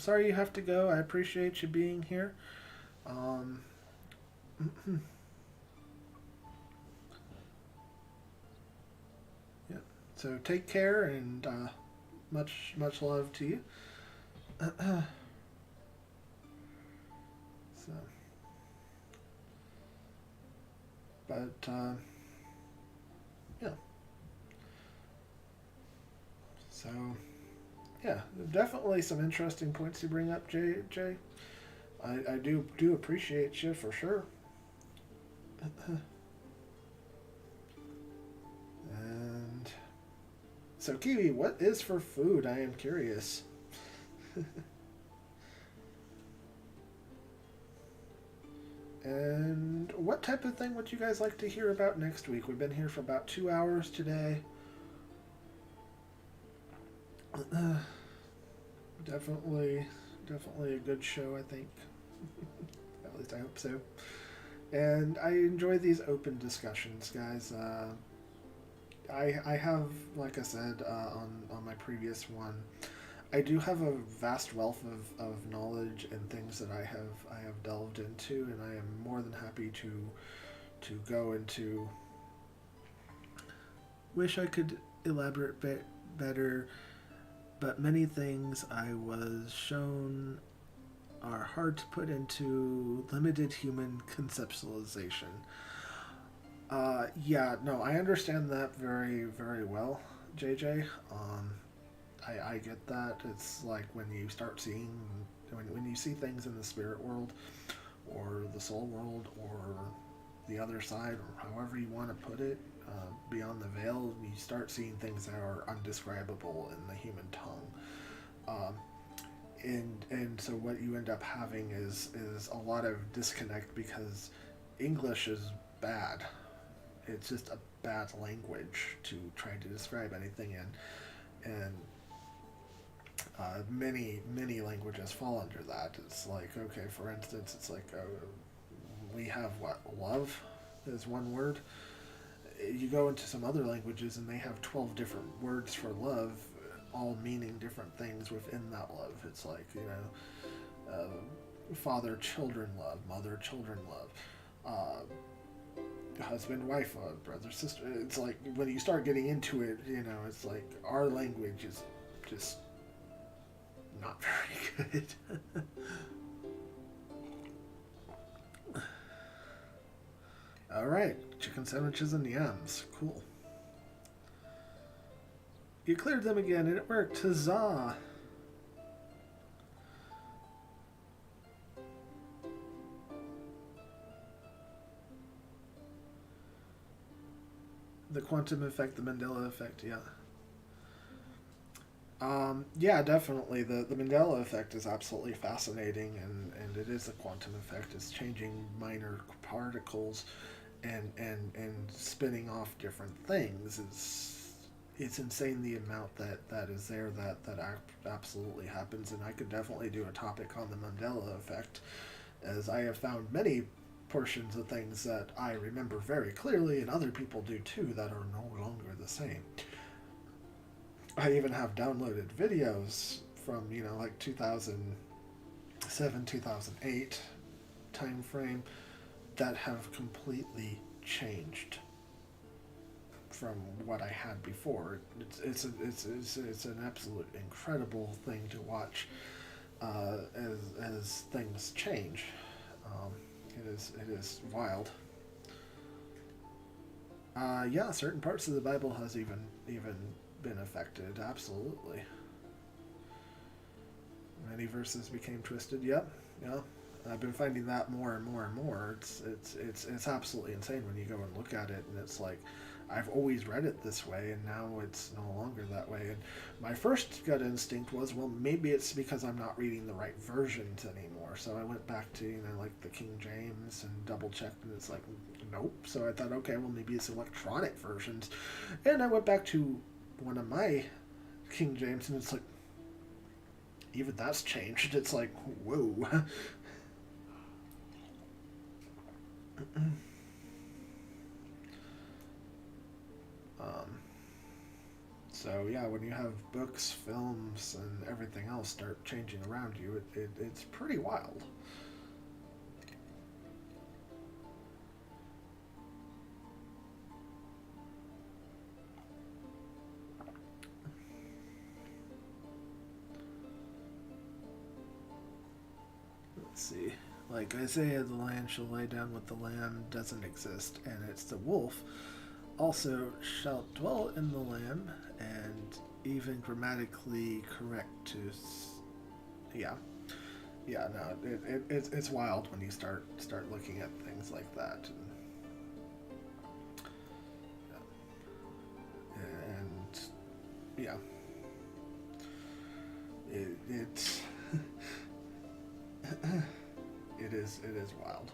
A: Sorry you have to go. I appreciate you being here. Yeah. So take care, and much love to you. So, but yeah. So yeah, definitely some interesting points you bring up, Jay. I do appreciate you for sure. And so, Kiwi, what is for food? I am curious. And what type of thing would you guys like to hear about next week? We've been here for about 2 hours today. Definitely a good show, I think. At least I hope so. And I enjoy these open discussions, guys. I have, like I said on my previous one, I do have a vast wealth of knowledge and things that I have delved into, and I am more than happy to go into. Wish I could elaborate better, but many things I was shown are hard to put into limited human conceptualization. Yeah, no, I understand that very, very well, JJ. I get that. It's like when you start seeing, when you see things in the spirit world, or the soul world, or the other side, or however you want to put it, beyond the veil, you start seeing things that are undescribable in the human tongue. Um, and so what you end up having is a lot of disconnect because English is bad. It's just a bad language to try to describe anything in, and many languages fall under that. It's like, okay, for instance, it's like we have what, love is one word. You go into some other languages and they have 12 different words for love, all meaning different things within that love. It's like, father children love, mother children love, husband wife love, brother sister. It's like when you start getting into it, it's like our language is just not very good. All right, chicken sandwiches and yams. Cool. You cleared them again, and it worked. Huzzah! The quantum effect, the Mandela effect, yeah. Yeah, definitely. The Mandela effect is absolutely fascinating, and it is a quantum effect. It's changing minor particles and spinning off different things. It's insane the amount that is there that absolutely happens, and I could definitely do a topic on the Mandela effect, as I have found many portions of things that I remember very clearly, and other people do too, that are no longer the same. I even have downloaded videos from, like 2007, 2008 time frame that have completely changed from what I had before. It's an absolute incredible thing to watch as things change. It is wild. Yeah, certain parts of the Bible has even been affected. Absolutely. Many verses became twisted. Yep. Yeah. I've been finding that more and more and more. It's absolutely insane when you go and look at it, and it's like, I've always read it this way, and now it's no longer that way. And my first gut instinct was, well, maybe it's because I'm not reading the right versions anymore. So I went back to, like the King James and double checked, and it's like, nope. So I thought, okay, well, maybe it's electronic versions. And I went back to one of my King James, and it's like, even that's changed. It's like, whoa. So yeah, when you have books, films, and everything else start changing around you, it's pretty wild. Let's see. Like Isaiah, the lion shall lie down with the lamb doesn't exist, and it's the wolf also shalt dwell in the lamb, and even grammatically correct to yeah no, it's wild when you start looking at things like that, and yeah, it's it is wild.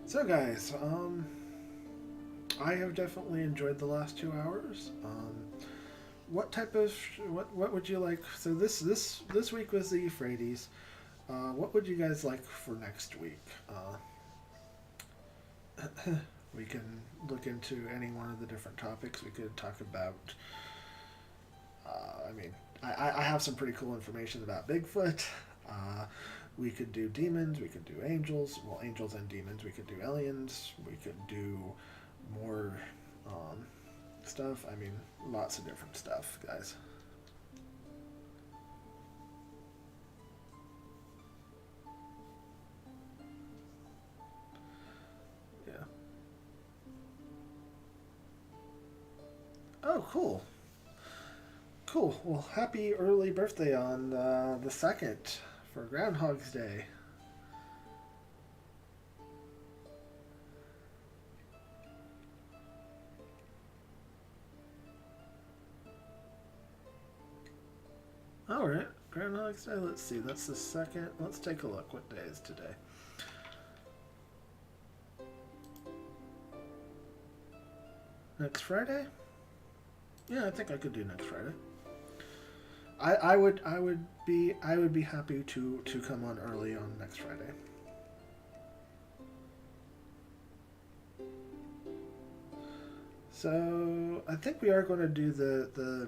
A: So guys, I have definitely enjoyed the last 2 hours. What type of what would you like? So this week was the Euphrates. What would you guys like for next week? We can look into any one of the different topics. We could talk about. I have some pretty cool information about Bigfoot. We could do demons, we could do angels, well, angels and demons, we could do aliens, we could do more stuff. Lots of different stuff, guys. Yeah. Oh, cool. Cool. Well, happy early birthday on the 2nd for Groundhog's Day. Groundhog's Day? Let's see. That's the second. Let's take a look. What day is today? Next Friday? Yeah, I think I could do next Friday. I would be happy to come on early on next Friday. So I think we are going to do the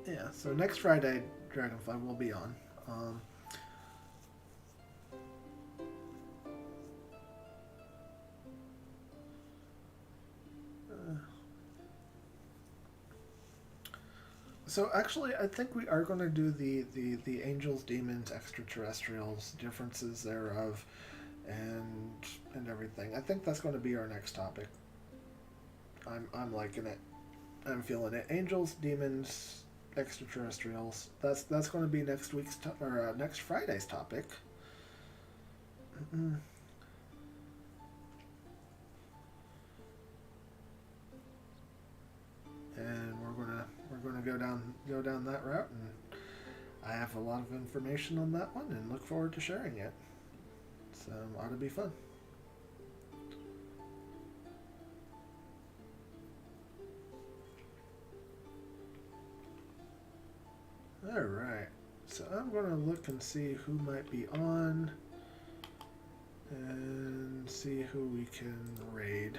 A: yeah. So next Friday, Dragonfly will be on. So actually, I think we are going to do the angels, demons, extraterrestrials, differences thereof, and everything. I think that's going to be our next topic. I'm liking it. I'm feeling it. Angels, demons, extraterrestrials. That's going to be next week's or next Friday's topic. Mm-mm. And we're gonna go down that route, and I have a lot of information on that one, and look forward to sharing it. So ought to be fun. All right, so I'm gonna look and see who might be on, and see who we can raid.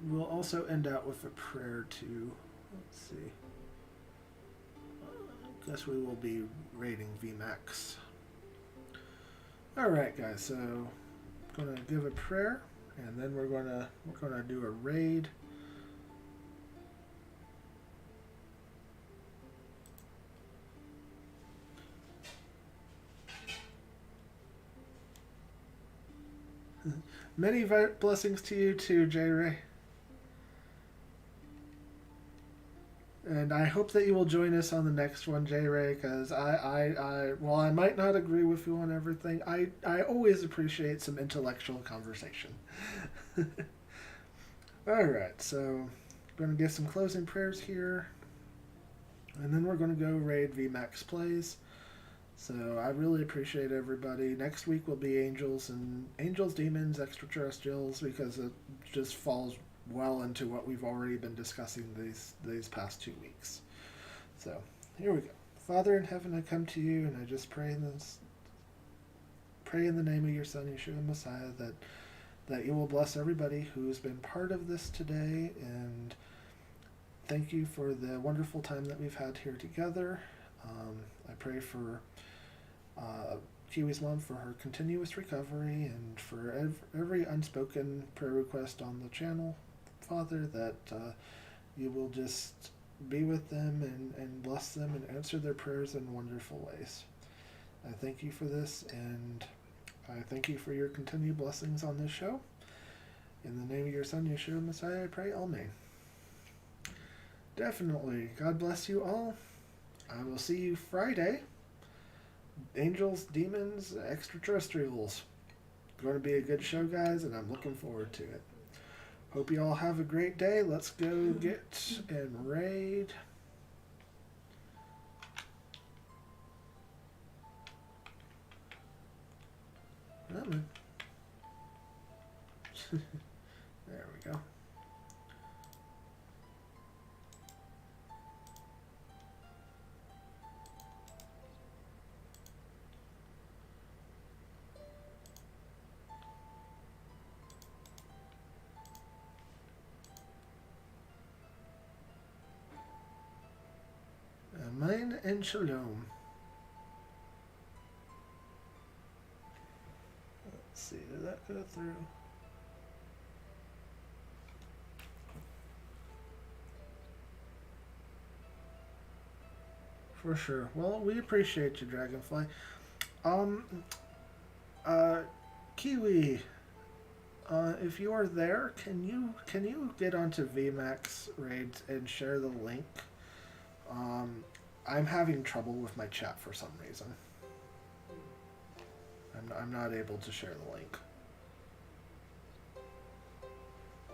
A: We'll also end out with a prayer too. Let's see. I guess we will be raiding VMAX. Alright guys, so I'm gonna give a prayer, and then we're gonna do a raid. Many blessings to you too, J. Ray. And I hope that you will join us on the next one, J. Ray, because while I might not agree with you on everything, I always appreciate some intellectual conversation. Alright, so I'm going to give some closing prayers here, and then we're going to go raid VMAX Plays. So I really appreciate everybody. Next week will be angels, demons, extraterrestrials, because it just falls well into what we've already been discussing these past 2 weeks. So here we go. Father in heaven, I come to you, and I just pray in the name of your Son, Yeshua Messiah, that you will bless everybody who's been part of this today, and thank you for the wonderful time that we've had here together. I pray for Kiwi's mom for her continuous recovery, and for every unspoken prayer request on the channel, Father, that you will just be with them and bless them and answer their prayers in wonderful ways. I thank you for this, and I thank you for your continued blessings on this show. In the name of your Son, Yeshua Messiah, I pray, Amen. Definitely. God bless you all. I will see you Friday. Angels, demons, extraterrestrials. Going to be a good show, guys, and I'm looking forward to it. Hope you all have a great day. Let's go get and raid. Oh, man. There we go. Amen and shalom. Let's see, did that go through? For sure. Well, we appreciate you, Dragonfly. Kiwi, if you are there, can you get onto VMAX raids and share the link? I'm having trouble with my chat for some reason. I'm not able to share the link.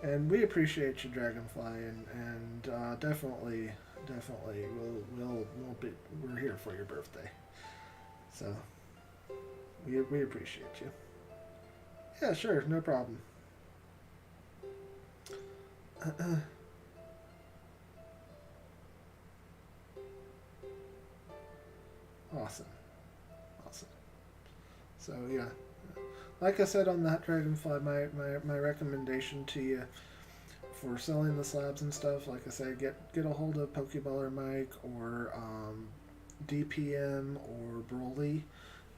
A: And we appreciate you, Dragonfly, and definitely we're here for your birthday. So we appreciate you. Yeah, sure, no problem. Awesome. So yeah, like I said on that Dragonfly, my recommendation to you for selling the slabs and stuff, like I said, get a hold of Pokeballer Mike or DPM or Broly.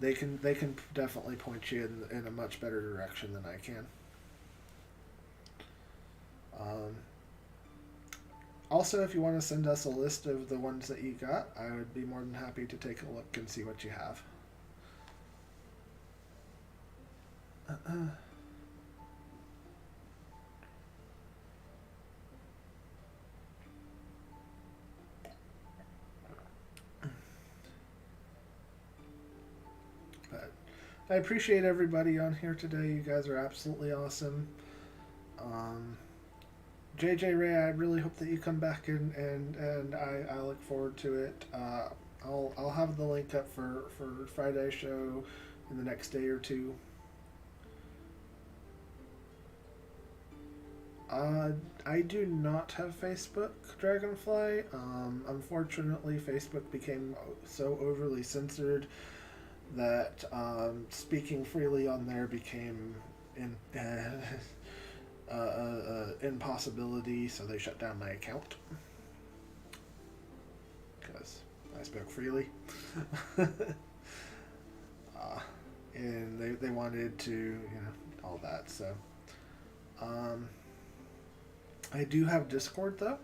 A: They can definitely point you in a much better direction than I can. Also, if you want to send us a list of the ones that you got, I would be more than happy to take a look and see what you have. But I appreciate everybody on here today. You guys are absolutely awesome. JJ Ray, I really hope that you come back and I look forward to it. I'll have the link up for Friday's show in the next day or two. I do not have Facebook, Dragonfly. Unfortunately, Facebook became so overly censored that speaking freely on there became impossibility, so they shut down my account because I spoke freely. And they wanted to, all that, so I do have Discord, though.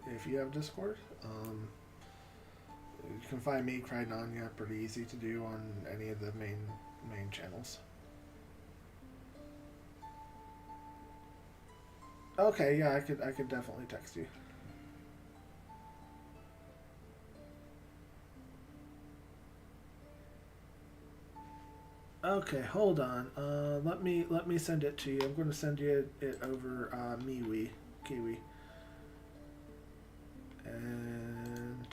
A: If you have Discord, you can find me, Krynanya, pretty easy to do on any of the main channels. Okay, yeah, I could definitely text you. Okay, hold on. Let me send it to you. I'm going to send you it over MeWe. Kiwi. And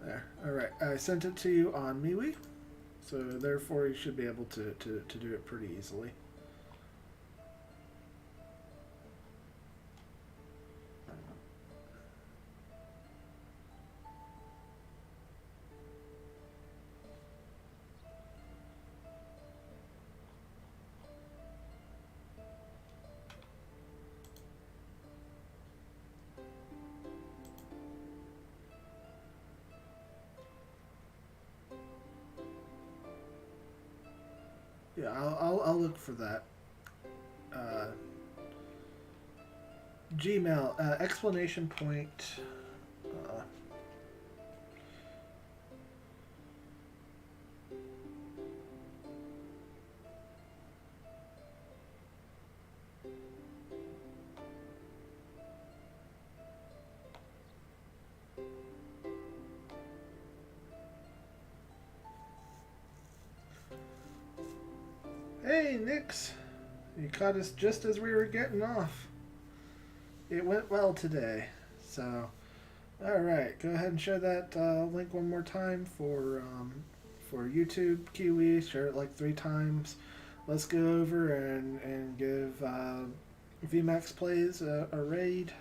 A: there. Alright, I sent it to you on MeWe, so therefore you should be able to do it pretty easily. Yeah, I'll look for that. Gmail, explanation point. Hey, Nix. You caught us just as we were getting off. It went well today. So, alright, go ahead and share that link one more time for YouTube, Kiwi. Share it like 3 times. Let's go over and give VMAX Plays a raid.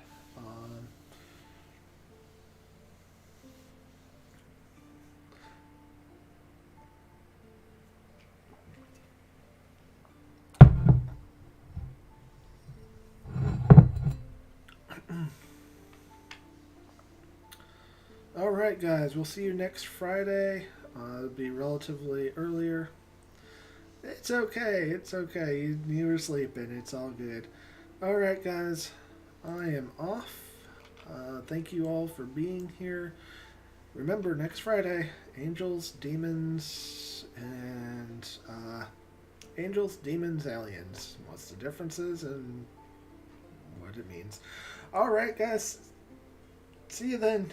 A: Alright, guys, we'll see you next Friday. It'll be relatively earlier. It's okay, You were sleeping, it's all good. Alright, guys, I am off. Thank you all for being here. remember, next Friday, angels, demons, and angels, demons, aliens. What's the differences and what it means. Alright, guys. See you then.